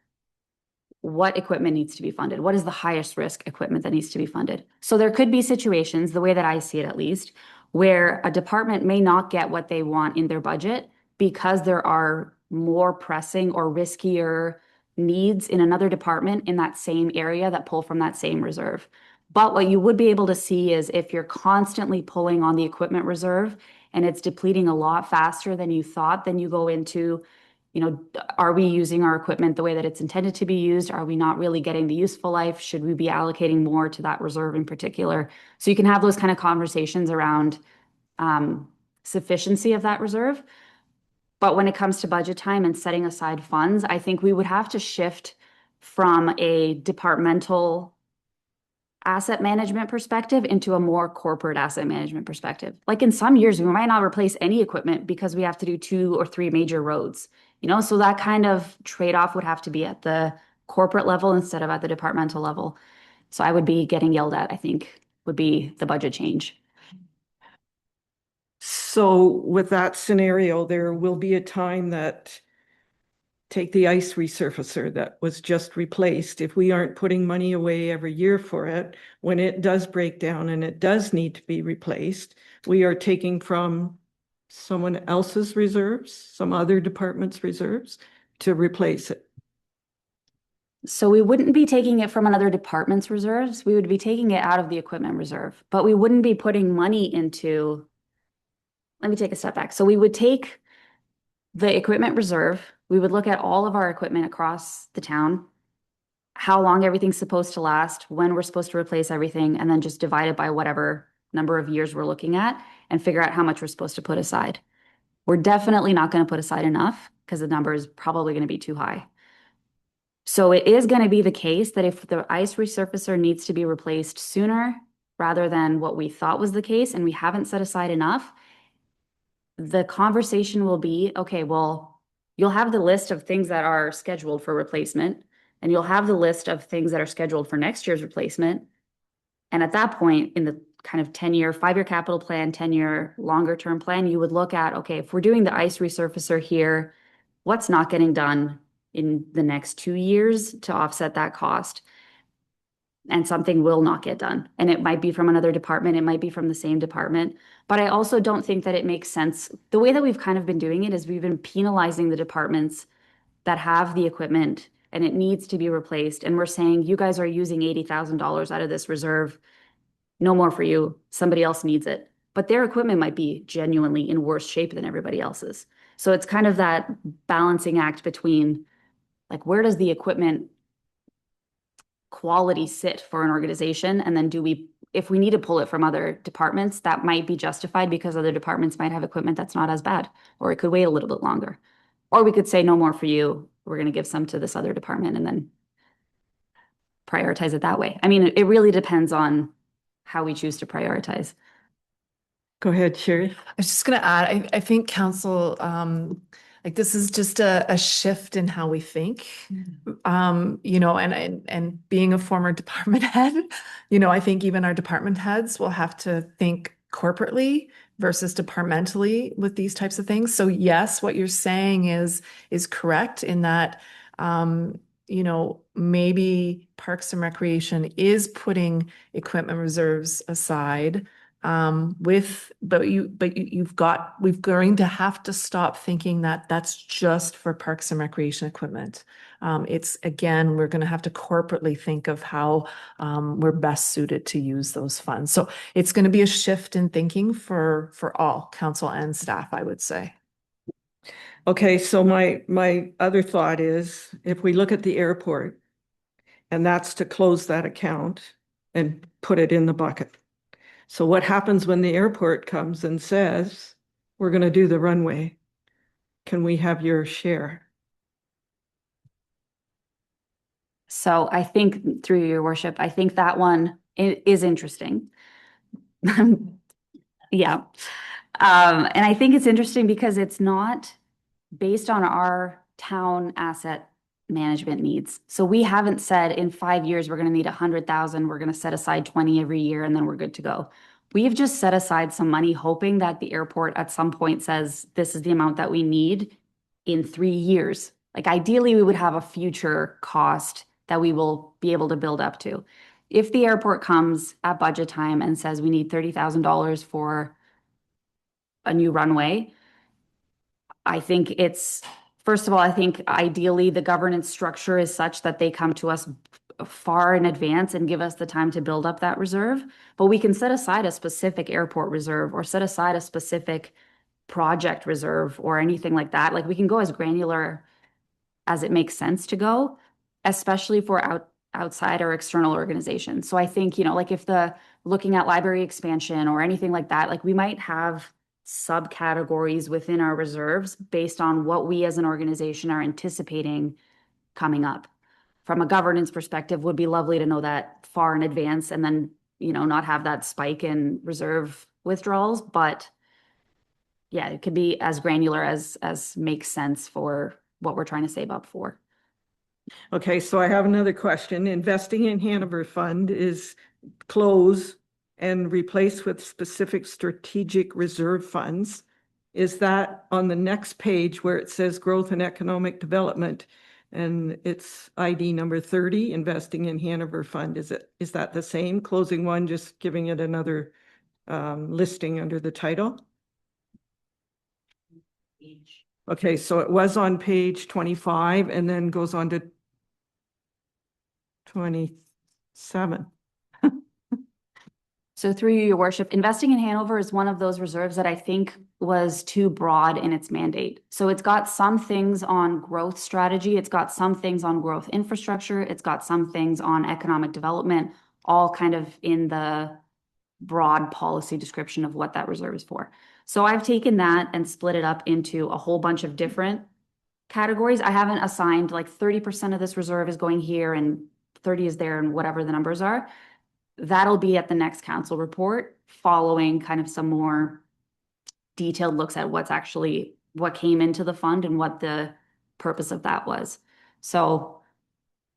what equipment needs to be funded? What is the highest risk equipment that needs to be funded? So there could be situations, the way that I see it at least, where a department may not get what they want in their budget because there are more pressing or riskier needs in another department in that same area that pull from that same reserve. But what you would be able to see is if you're constantly pulling on the equipment reserve and it's depleting a lot faster than you thought, then you go into, are we using our equipment the way that it's intended to be used? Are we not really getting the useful life? Should we be allocating more to that reserve in particular? So you can have those kind of conversations around sufficiency of that reserve. But when it comes to budget time and setting aside funds, I think we would have to shift from a departmental asset management perspective into a more corporate asset management perspective. Like in some years, we might not replace any equipment because we have to do 2 or 3 major roads, so that kind of trade-off would have to be at the corporate level instead of at the departmental level. So I would be getting yelled at, I think, would be the budget change. So with that scenario, there will be a time that, take the ice resurfacer that was just replaced. If we aren't putting money away every year for it, when it does break down and it does need to be replaced, we are taking from someone else's reserves, some other department's reserves to replace it. So we wouldn't be taking it from another department's reserves. We would be taking it out of the equipment reserve, but we wouldn't be putting money into, let me take a step back. So we would take the equipment reserve, we would look at all of our equipment across the town, how long everything's supposed to last, when we're supposed to replace everything, and then just divide it by whatever number of years we're looking at and figure out how much we're supposed to put aside. We're definitely not going to put aside enough because the number is probably going to be too high. So it is going to be the case that if the ice resurfacer needs to be replaced sooner rather than what we thought was the case, and we haven't set aside enough, the conversation will be, okay, well, you'll have the list of things that are scheduled for replacement, and you'll have the list of things that are scheduled for next year's replacement. And at that point, in the kind of 10-year, 5-year capital plan, 10-year longer term plan, you would look at, okay, if we're doing the ice resurfacer here, what's not getting done in the next 2 years to offset that cost? And something will not get done. And it might be from another department, it might be from the same department. But I also don't think that it makes sense. The way that we've kind of been doing it is we've been penalizing the departments that have the equipment and it needs to be replaced. And we're saying, you guys are using $80,000 out of this reserve. No more for you. Somebody else needs it. But their equipment might be genuinely in worse shape than everybody else's. So it's kind of that balancing act between, like, where does the equipment quality sit for an organization, and then do we if we need to pull it from other departments, that might be justified because other departments might have equipment that's not as bad, or it could wait a little bit longer. Or we could say no more for you. We're going to give some to this other department and then prioritize it that way. I mean, it really depends on how we choose to prioritize. Go ahead, Sherry. I was just going to add, I think council, like this is just a shift in how we think. You know, and being a former department head, you know, I think even our department heads will have to think corporately versus departmentally with these types of things. So yes, what you're saying is correct in that, you know, maybe Parks and Recreation is putting equipment reserves aside we're going to have to stop thinking that that's just for Parks and Recreation equipment. It's again, we're going to have to corporately think of how we're best suited to use those funds. So it's going to be a shift in thinking for all council and staff, I would say. Okay, so my other thought is if we look at the airport, and that's to close that account and put it in the bucket. So what happens when the airport comes and says, we're going to do the runway? Can we have your share? So I think through your worship, I think that one is interesting. Yeah. And I think it's interesting because it's not based on our town asset management needs. So we haven't said in 5 years, we're going to need 100,000. We're going to set aside 20 every year and then we're good to go. We've just set aside some money hoping that the airport at some point says, this is the amount that we need in 3 years. Like ideally we would have a future cost that we will be able to build up to. If the airport comes at budget time and says we need $30,000 for a new runway, I think first of all, I think ideally the governance structure is such that they come to us far in advance and give us the time to build up that reserve. But we can set aside a specific airport reserve or set aside a specific project reserve or anything like that. Like we can go as granular as it makes sense to go, especially for outside or external organizations. So I think, you know, like if looking at library expansion or anything like that, like we might have subcategories within our reserves based on what we as an organization are anticipating coming up. From a governance perspective, would be lovely to know that far in advance and then, you know, not have that spike in reserve withdrawals. But yeah, it could be as granular as makes sense for what we're trying to save up for. Okay, so I have another question. Investing in Hanover Fund is close and replace with specific strategic reserve funds. Is that on the next page where it says growth and economic development and it's ID number 30, investing in Hanover Fund? Is that the same closing one, just giving it another listing under the title? Okay, so it was on page 25 and then goes on to 27. So through you, your worship, investing in Hanover is one of those reserves that I think was too broad in its mandate. So it's got some things on growth strategy. It's got some things on growth infrastructure. It's got some things on economic development, all kind of in the broad policy description of what that reserve is for. So I've taken that and split it up into a whole bunch of different categories. I haven't assigned like 30% of this reserve is going here and 30 is there and whatever the numbers are. That'll be at the next council report following kind of some more detailed looks at what came into the fund and what the purpose of that was. So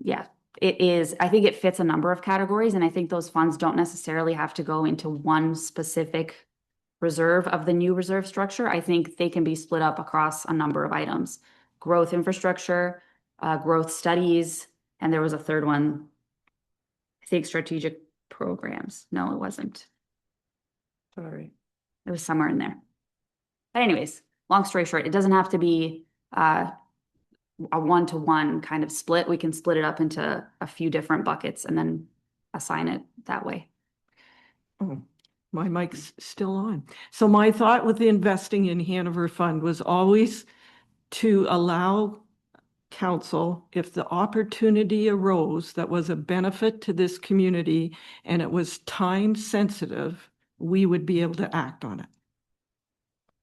yeah, I think it fits a number of categories, and I think those funds don't necessarily have to go into one specific reserve of the new reserve structure. I think they can be split up across a number of items: growth infrastructure, growth studies, and there was a third one, I think strategic programs. No, it wasn't. Sorry. It was somewhere in there. But anyways, long story short, it doesn't have to be a one-to-one kind of split. We can split it up into a few different buckets and then assign it that way. Oh, my mic's still on. So my thought with the investing in Hanover Fund was always to allow council, if the opportunity arose that was a benefit to this community and it was time sensitive, we would be able to act on it.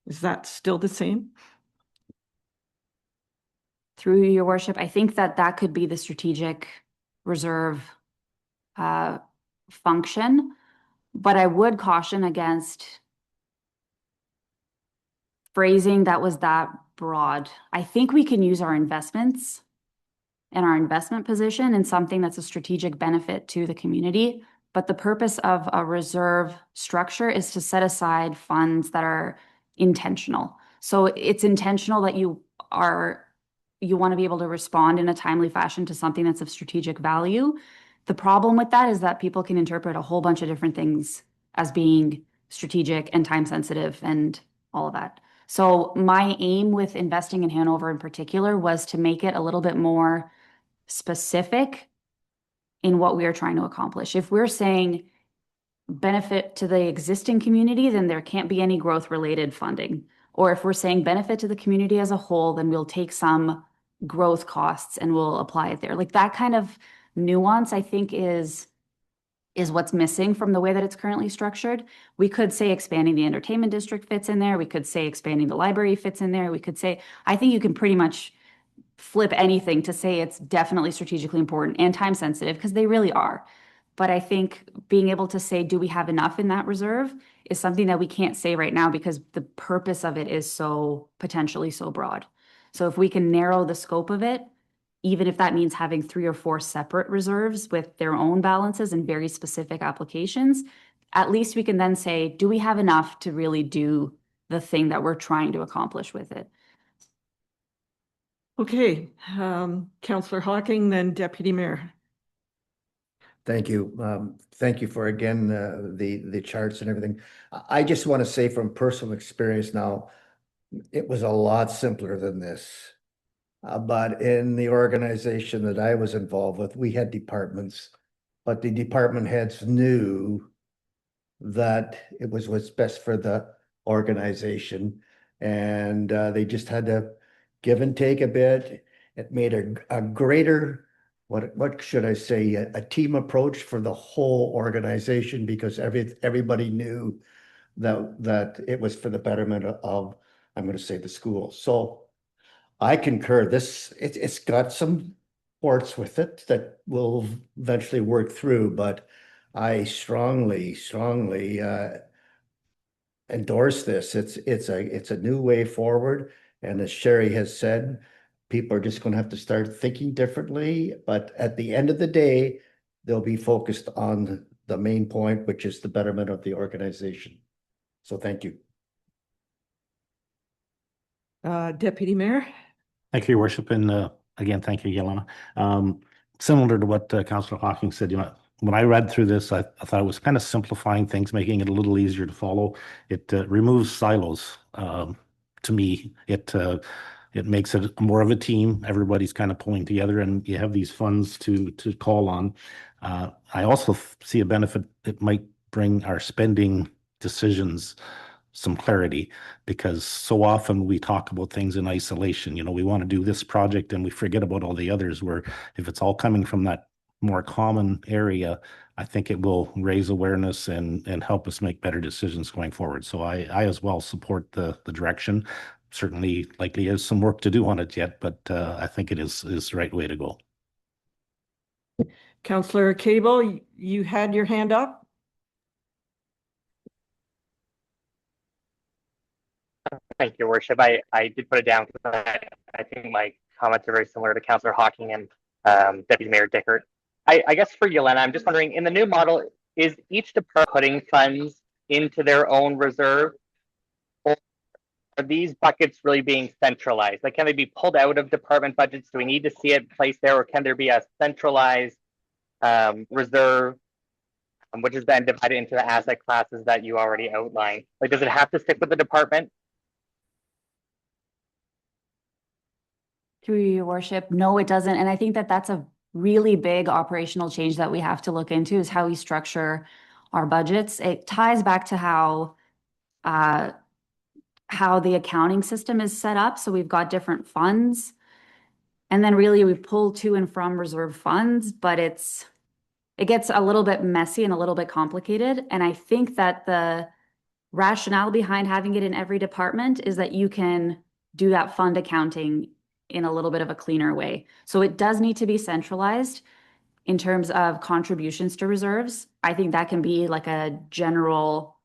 Is that still the same? Through your worship, I think that that could be the strategic reserve function, but I would caution against phrasing that was that broad. I think we can use our investments and our investment position in something that's a strategic benefit to the community. But the purpose of a reserve structure is to set aside funds that are intentional. So it's intentional that you want to be able to respond in a timely fashion to something that's of strategic value. The problem with that is that people can interpret a whole bunch of different things as being strategic and time sensitive and all of that. So my aim with investing in Hanover in particular was to make it a little bit more specific in what we are trying to accomplish. If we're saying benefit to the existing community, then there can't be any growth related funding. Or if we're saying benefit to the community as a whole, then we'll take some growth costs and we'll apply it there. Like that kind of nuance, I think is what's missing from the way that it's currently structured. We could say expanding the entertainment district fits in there. We could say expanding the library fits in there. We could say, I think you can pretty much flip anything to say it's definitely strategically important and time sensitive because they really are. But I think being able to say, do we have enough in that reserve is something that we can't say right now because the purpose of it is so potentially so broad. So if we can narrow the scope of it, even if that means having 3 or 4 separate reserves with their own balances and very specific applications, at least we can then say, do we have enough to really do the thing that we're trying to accomplish with it? Okay, Councillor Hawking, then Deputy Mayor. Thank you. Thank you for, again, the charts and everything. I just want to say from personal experience now, it was a lot simpler than this. But in the organization that I was involved with, we had departments, but the department heads knew that it was what's best for the organization. And they just had to give and take a bit. It made a greater, what should I say, a team approach for the whole organization because everybody knew that it was for the betterment of, I'm going to say, the school. So I concur. It's got some ports with it that will eventually work through, but I strongly endorse this. It's a new way forward, and as Sherry has said, people are just going to have to start thinking differently. But at the end of the day, they'll be focused on the main point, which is the betterment of the organization. So thank you. Deputy Mayor. Thank you, Your Worship, and again, thank you, Yelena. Similar to what Councillor Hawking said, when I read through this, I thought it was kind of simplifying things, making it a little easier to follow. It removes silos. To me, it makes it more of a team. Everybody's kind of pulling together, and you have these funds to call on. I also see a benefit. It might bring our spending decisions some clarity, because so often we talk about things in isolation. We want to do this project and we forget about all the others, where if it's all coming from that more common area, I think it will raise awareness and help us make better decisions going forward. So I as well support the direction. Certainly likely has some work to do on it yet, but I think it is the right way to go. Councillor Cable, you had your hand up. Thank you, Your Worship. I did put it down because I think my comments are very similar to Councillor Hawking and Deputy Mayor Dickert. I guess for Yelena, I'm just wondering, in the new model, is each department putting funds into their own reserve? Or are these buckets really being centralized? Like, can they be pulled out of department budgets? Do we need to see it placed there? Or can there be a centralized reserve, which is then divided into the asset classes that you already outlined? Like, does it have to stick with the department? Through Your Worship, no, it doesn't. And I think that that's a really big operational change that we have to look into, is how we structure our budgets. It ties back to how the accounting system is set up. So we've got different funds, And then really we pull to and from reserve funds, but it gets a little bit messy and a little bit complicated. And I think that the rationale behind having it in every department is that you can do that fund accounting in a little bit of a cleaner way. So it does need to be centralized in terms of contributions to reserves. I think that can be like a general,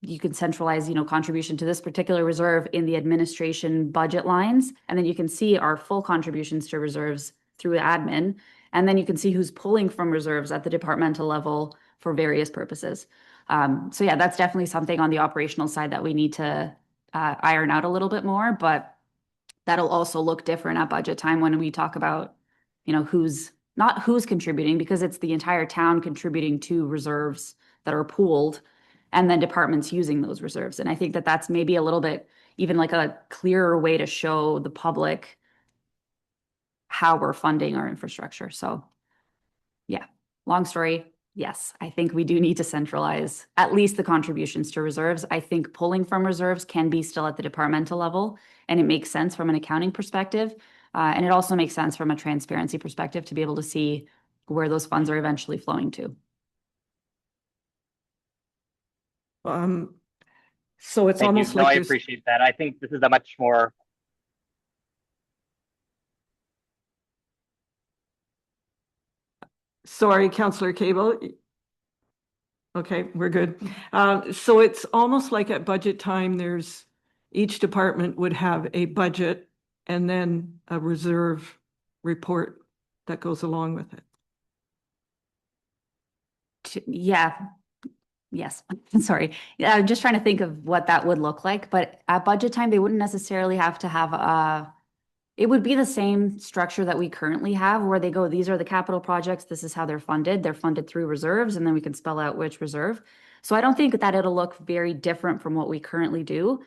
you can centralize, contribution to this particular reserve in the administration budget lines. And then you can see our full contributions to reserves through admin. And then you can see who's pulling from reserves at the departmental level for various purposes. So yeah, that's definitely something on the operational side that we need to iron out a little bit more, but that'll also look different at budget time when we talk about, who's contributing, because it's the entire town contributing to reserves that are pooled and then departments using those reserves. And I think that that's maybe a little bit even like a clearer way to show the public how we're funding our infrastructure. So yeah, long story. Yes, I think we do need to centralize at least the contributions to reserves. I think pulling from reserves can be still at the departmental level, and it makes sense from an accounting perspective. And it also makes sense from a transparency perspective to be able to see where those funds are eventually flowing to. So it's Thank you. almost No, like I there's, appreciate that. I think this is a much more, sorry, Councillor Cable. Okay, we're good. So it's almost like at budget time, each department would have a budget and then a reserve report that goes along with it. Yeah. Yes. Sorry. Yeah, I'm just trying to think of what that would look like. But at budget time, they wouldn't necessarily have to have it would be the same structure that we currently have, where they go, these are the capital projects, this is how they're funded. They're funded through reserves, and then we can spell out which reserve. So I don't think that it'll look very different from what we currently do.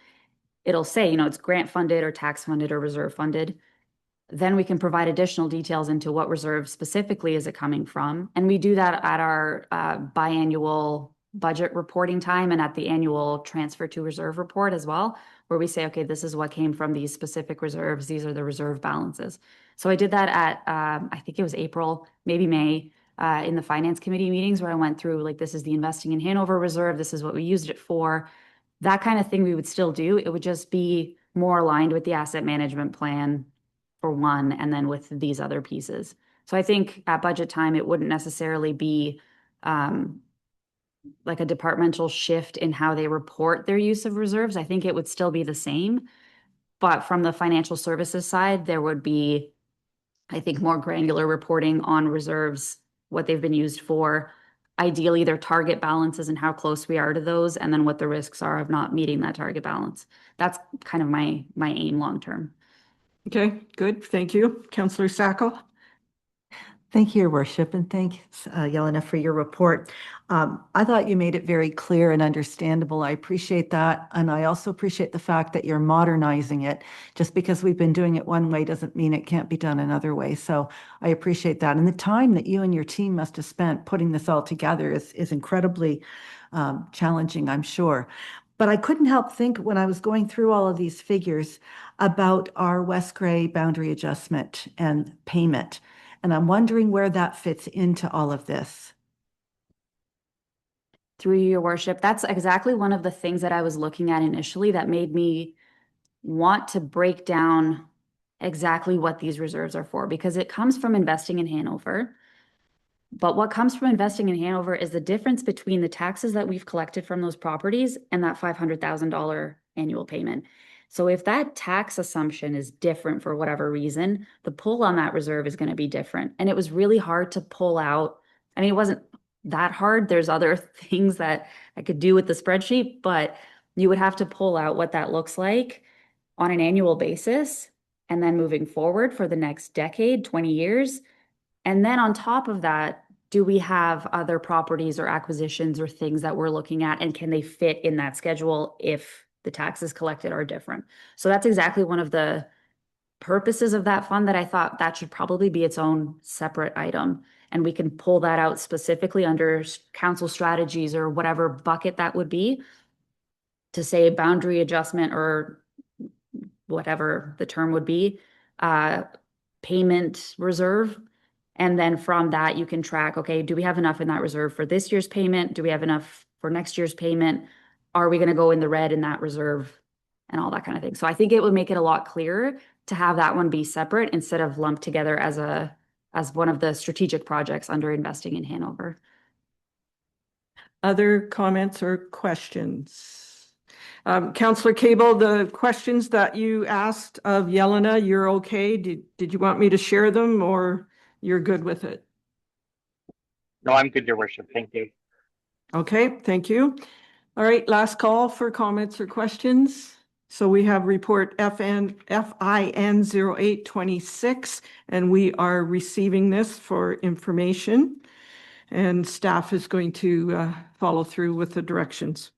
It'll say, it's grant funded or tax funded or reserve funded. Then we can provide additional details into what reserve specifically is it coming from. And we do that at our biannual budget reporting time and at the annual transfer to reserve report as well, where we say, okay, this is what came from these specific reserves. These are the reserve balances. So I did that at, I think it was April, maybe May, in the finance committee meetings, where I went through, like, this is the investing in Hanover reserve. This is what we used it for. That kind of thing we would still do. It would just be more aligned with the asset management plan for one, and then with these other pieces. So I think at budget time, it wouldn't necessarily be like a departmental shift in how they report their use of reserves. I think it would still be the same. But from the financial services side, there would be, I think, more granular reporting on reserves, what they've been used for, ideally their target balances and how close we are to those, and then what the risks are of not meeting that target balance. That's kind of my aim long term. Okay, good. Thank you. Councillor Sacco. Thank you, Your Worship, and thanks, Yelena, for your report. I thought you made it very clear and understandable. I appreciate that. And I also appreciate the fact that you're modernizing it. Just because we've been doing it one way doesn't mean it can't be done another way. So I appreciate that. And the time that you and your team must have spent putting this all together is incredibly challenging, I'm sure. But I couldn't help think when I was going through all of these figures about our West Grey boundary adjustment and payment. And I'm wondering where that fits into all of this. Through Your Worship, that's exactly one of the things that I was looking at initially that made me want to break down exactly what these reserves are for, because it comes from investing in Hanover. But what comes from investing in Hanover is the difference between the taxes that we've collected from those properties and that $500,000 annual payment. So if that tax assumption is different for whatever reason, the pull on that reserve is going to be different. And it was really hard to pull out. I mean, it wasn't that hard. There's other things that I could do with the spreadsheet, but you would have to pull out what that looks like on an annual basis. And then moving forward for the next decade, 20 years. And then on top of that, do we have other properties or acquisitions or things that we're looking at, and can they fit in that schedule if the taxes collected are different? So that's exactly one of the purposes of that fund that I thought that should probably be its own separate item. And we can pull that out specifically under council strategies or whatever bucket that would be, to say boundary adjustment or whatever the term would be, payment reserve. And then from that, you can track, okay, do we have enough in that reserve for this year's payment? Do we have enough for next year's payment? Are we going to go in the red in that reserve and all that kind of thing? So I think it would make it a lot clearer to have that one be separate instead of lumped together as one of the strategic projects under investing in Hanover. Other comments or questions? Councillor Cable, the questions that you asked of Yelena, you're okay? Did you want me to share them or you're good with it? No, I'm good, Your Worship. Thank you. Okay, thank you. All right, last call for comments or questions. So we have report FIN 0826, and we are receiving this for information. And staff is going to follow through with the directions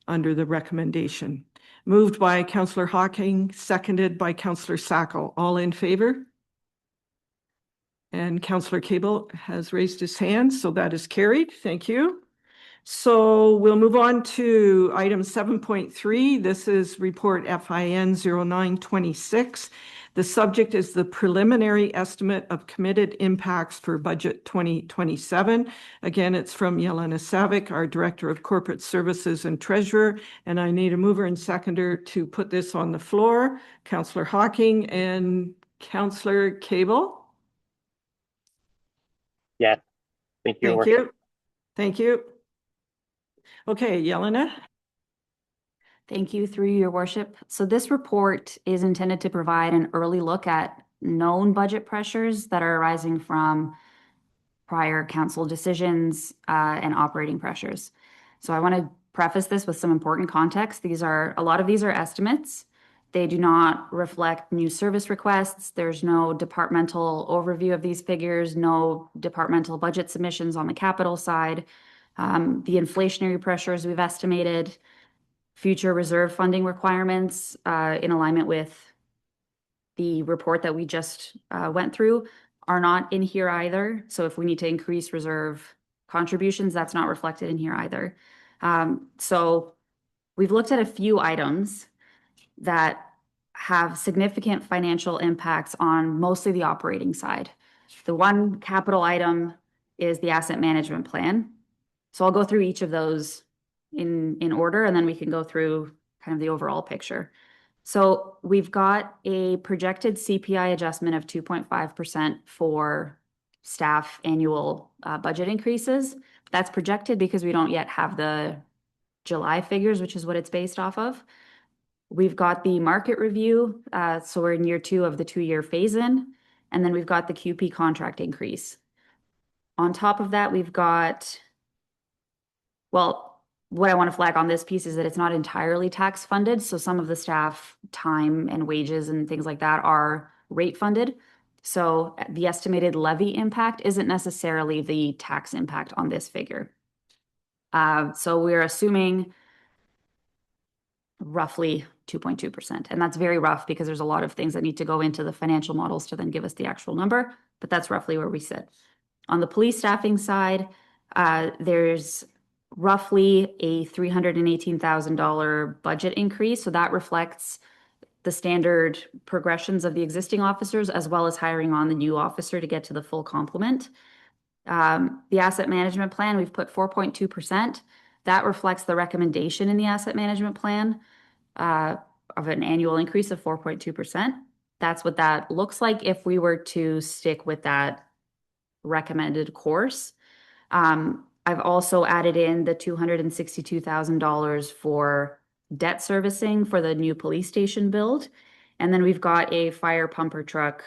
under the recommendation. Moved by Councillor Hocking, seconded by Councillor Sacco. All in favor? And Councillor Cable has raised his hand, so that is carried. Thank you. So we'll move on to item 7.3. This is report FIN 0926. The subject is the preliminary estimate of committed impacts for budget 2027. Again, it's from Yelena Savic, our Director of Corporate Services and Treasurer, and I need a mover and seconder to put this on the floor. Councillor Hocking and Councillor Cable. Yes. Thank you, Your Thank Worship. you. Thank you. Okay, Yelena. Thank you, through Your Worship. So this report is intended to provide an early look at known budget pressures that are arising from prior council decisions and operating pressures. So I want to preface this with some important context. A lot of these are estimates. They do not reflect new service requests. There's no departmental overview of these figures, no departmental budget submissions on the capital side. The inflationary pressures we've estimated, future reserve funding requirements in alignment with the report that we just went through are not in here either. So if we need to increase reserve contributions, that's not reflected in here either. So we've looked at a few items that have significant financial impacts on mostly the operating side. The one capital item is the asset management plan. So I'll go through each of those in order, and then we can go through kind of the overall picture. So we've got a projected CPI adjustment of 2.5% for staff annual budget increases. That's projected because we don't yet have the July figures, which is what it's based off of. We've got the market review, so we're in year 2 of the 2-year phase-in, and then we've got the QP contract increase. On top of that, we've got, well, what I want to flag on this piece is that it's not entirely tax funded. So some of the staff time and wages and things like that are rate funded. So the estimated levy impact isn't necessarily the tax impact on this figure. So we're assuming roughly 2.2%. And that's very rough because there's a lot of things that need to go into the financial models to then give us the actual number, but that's roughly where we sit. On the police staffing side, there's roughly a $318,000 budget increase. So that reflects the standard progressions of the existing officers, as well as hiring on the new officer to get to the full complement. The asset management plan, we've put 4.2%. That reflects the recommendation in the asset management plan of an annual increase of 4.2%. That's what that looks like if we were to stick with that recommended course. I've also added in the $262,000 for debt servicing for the new police station build. And then we've got a fire pumper truck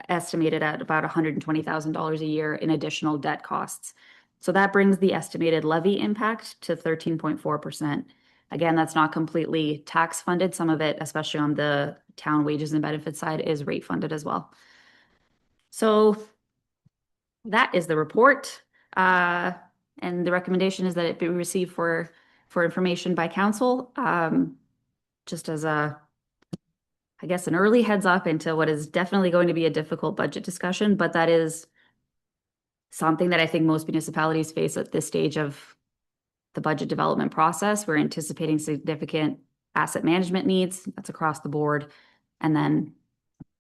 estimated at about $120,000 a year in additional debt costs. So that brings the estimated levy impact to 13.4%. Again, that's not completely tax funded. Some of it, especially on the town wages and benefits side, is rate funded as well. So that is the report. And the recommendation is that it be received for information by council, just as I guess, an early heads up into what is definitely going to be a difficult budget discussion, but that is something that I think most municipalities face at this stage of the budget development process. We're anticipating significant asset management needs. That's across the board. And then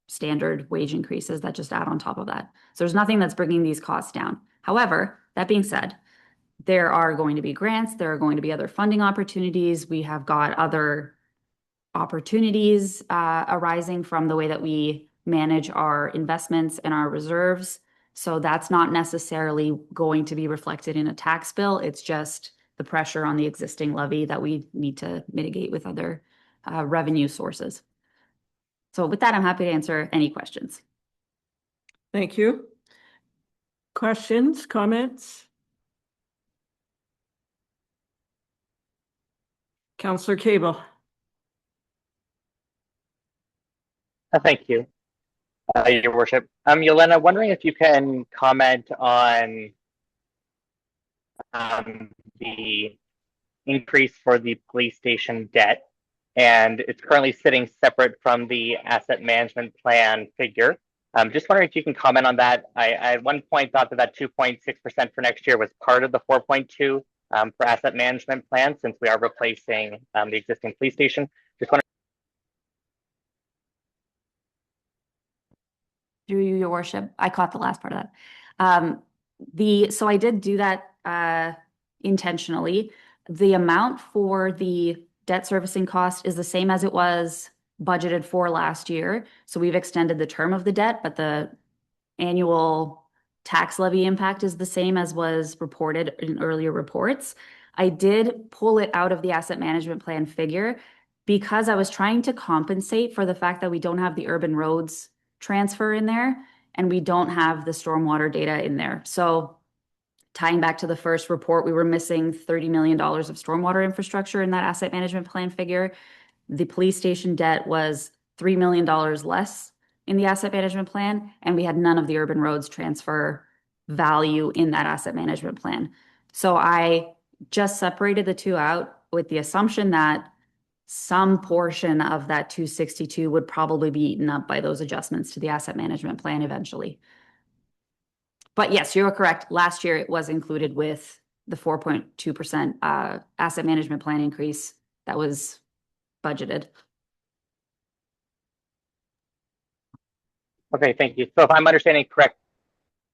standard wage increases that just add on top of that. So there's nothing that's bringing these costs down. However, that being said, there are going to be grants, there are going to be other funding opportunities. We have got other opportunities arising from the way that we manage our investments and our reserves. So that's not necessarily going to be reflected in a tax bill. It's just the pressure on the existing levy that we need to mitigate with other revenue sources. So with that, I'm happy to answer any questions. Thank you. Questions, comments? Councillor Cable. Thank you, Your Worship. Yelena, wondering if you can comment on the increase for the police station debt, and it's currently sitting separate from the asset management plan figure. Just wondering if you can comment on that. I at one point thought that 2.6% for next year was part of the 4.2 for asset management plan, since we are replacing the existing police station. Just wondering. Through you, Your Worship, I caught the last part of that. So I did do that intentionally. The amount for the debt servicing cost is the same as it was budgeted for last year. So we've extended the term of the debt, but the annual tax levy impact is the same as was reported in earlier reports. I did pull it out of the asset management plan figure because I was trying to compensate for the fact that we don't have the urban roads transfer in there and we don't have the stormwater data in there. So tying back to the first report, we were missing $30 million of stormwater infrastructure in that asset management plan figure. The police station debt was $3 million less in the asset management plan, and we had none of the urban roads transfer value in that asset management plan. So I just separated the two out with the assumption that some portion of that 262 would probably be eaten up by those adjustments to the asset management plan eventually. But yes, you're correct. Last year it was included with the 4.2% asset management plan increase that was budgeted. Okay, thank you. So if I'm understanding correct,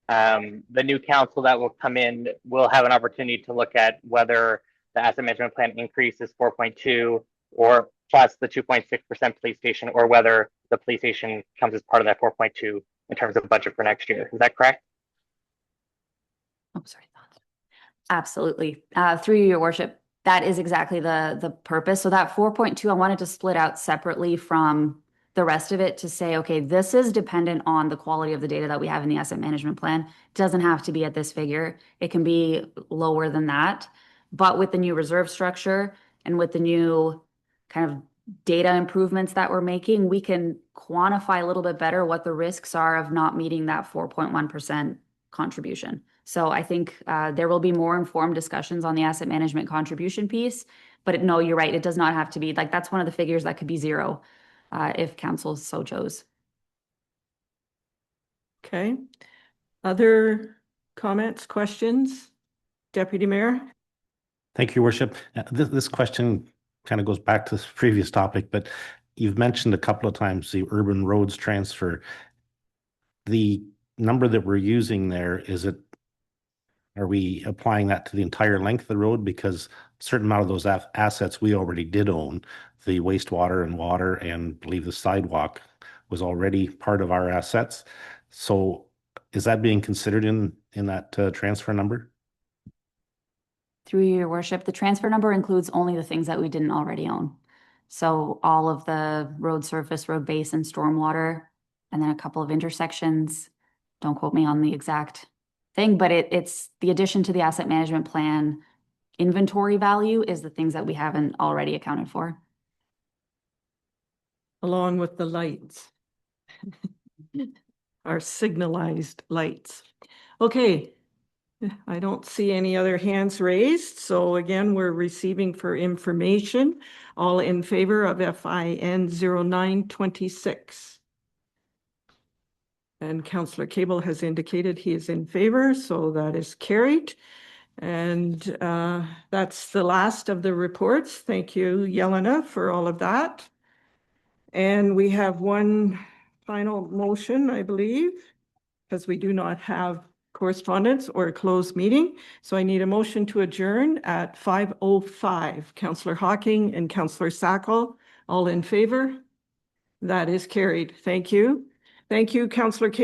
the new council that will come in will have an opportunity to look at whether the asset management plan increase is 4.2 or plus the 2.6% police station, or whether the police station comes as part of that 4.2 in terms of budget for next year. Is that correct? Oh, sorry. Absolutely. Through you, Your Worship, that is exactly the purpose. So that 4.2, I wanted to split out separately from the rest of it to say, okay, this is dependent on the quality of the data that we have in the asset management plan. It doesn't have to be at this figure. It can be lower than that. But with the new reserve structure and with the new kind of data improvements that we're making, we can quantify a little bit better what the risks are of not meeting that 4.1% contribution. So I think there will be more informed discussions on the asset management contribution piece, but no, you're right. It does not have to be like, that's one of the figures that could be zero if council so chose. Okay. Other comments, questions? Deputy Mayor? Thank you, Your Worship. This question kind of goes back to the previous topic, but you've mentioned a couple of times the urban roads transfer. The number that we're using there, are we applying that to the entire length of the road? Because a certain amount of those assets we already did own, the wastewater and water, and I believe the sidewalk was already part of our assets. So is that being considered in that transfer number? Through Your Worship, the transfer number includes only the things that we didn't already own. So all of the road surface, road base, and stormwater, and then a couple of intersections. Don't quote me on the exact thing, but it's the addition to the asset management plan inventory value is the things that we haven't already accounted for. Along with the lights. Our signalized lights. Okay. I don't see any other hands raised. So again, we're receiving for information. All in favor of FIN 0926. And Councillor Cable has indicated he is in favor, so that is carried. And that's the last of the reports. Thank you, Yelena, for all of that. And we have one final motion, I believe, because we do not have correspondence or a closed meeting. So I need a motion to adjourn at 5:05. Councillor Hocking and Councillor Sackel, all in favor? That is carried. Thank you. Thank you, Councillor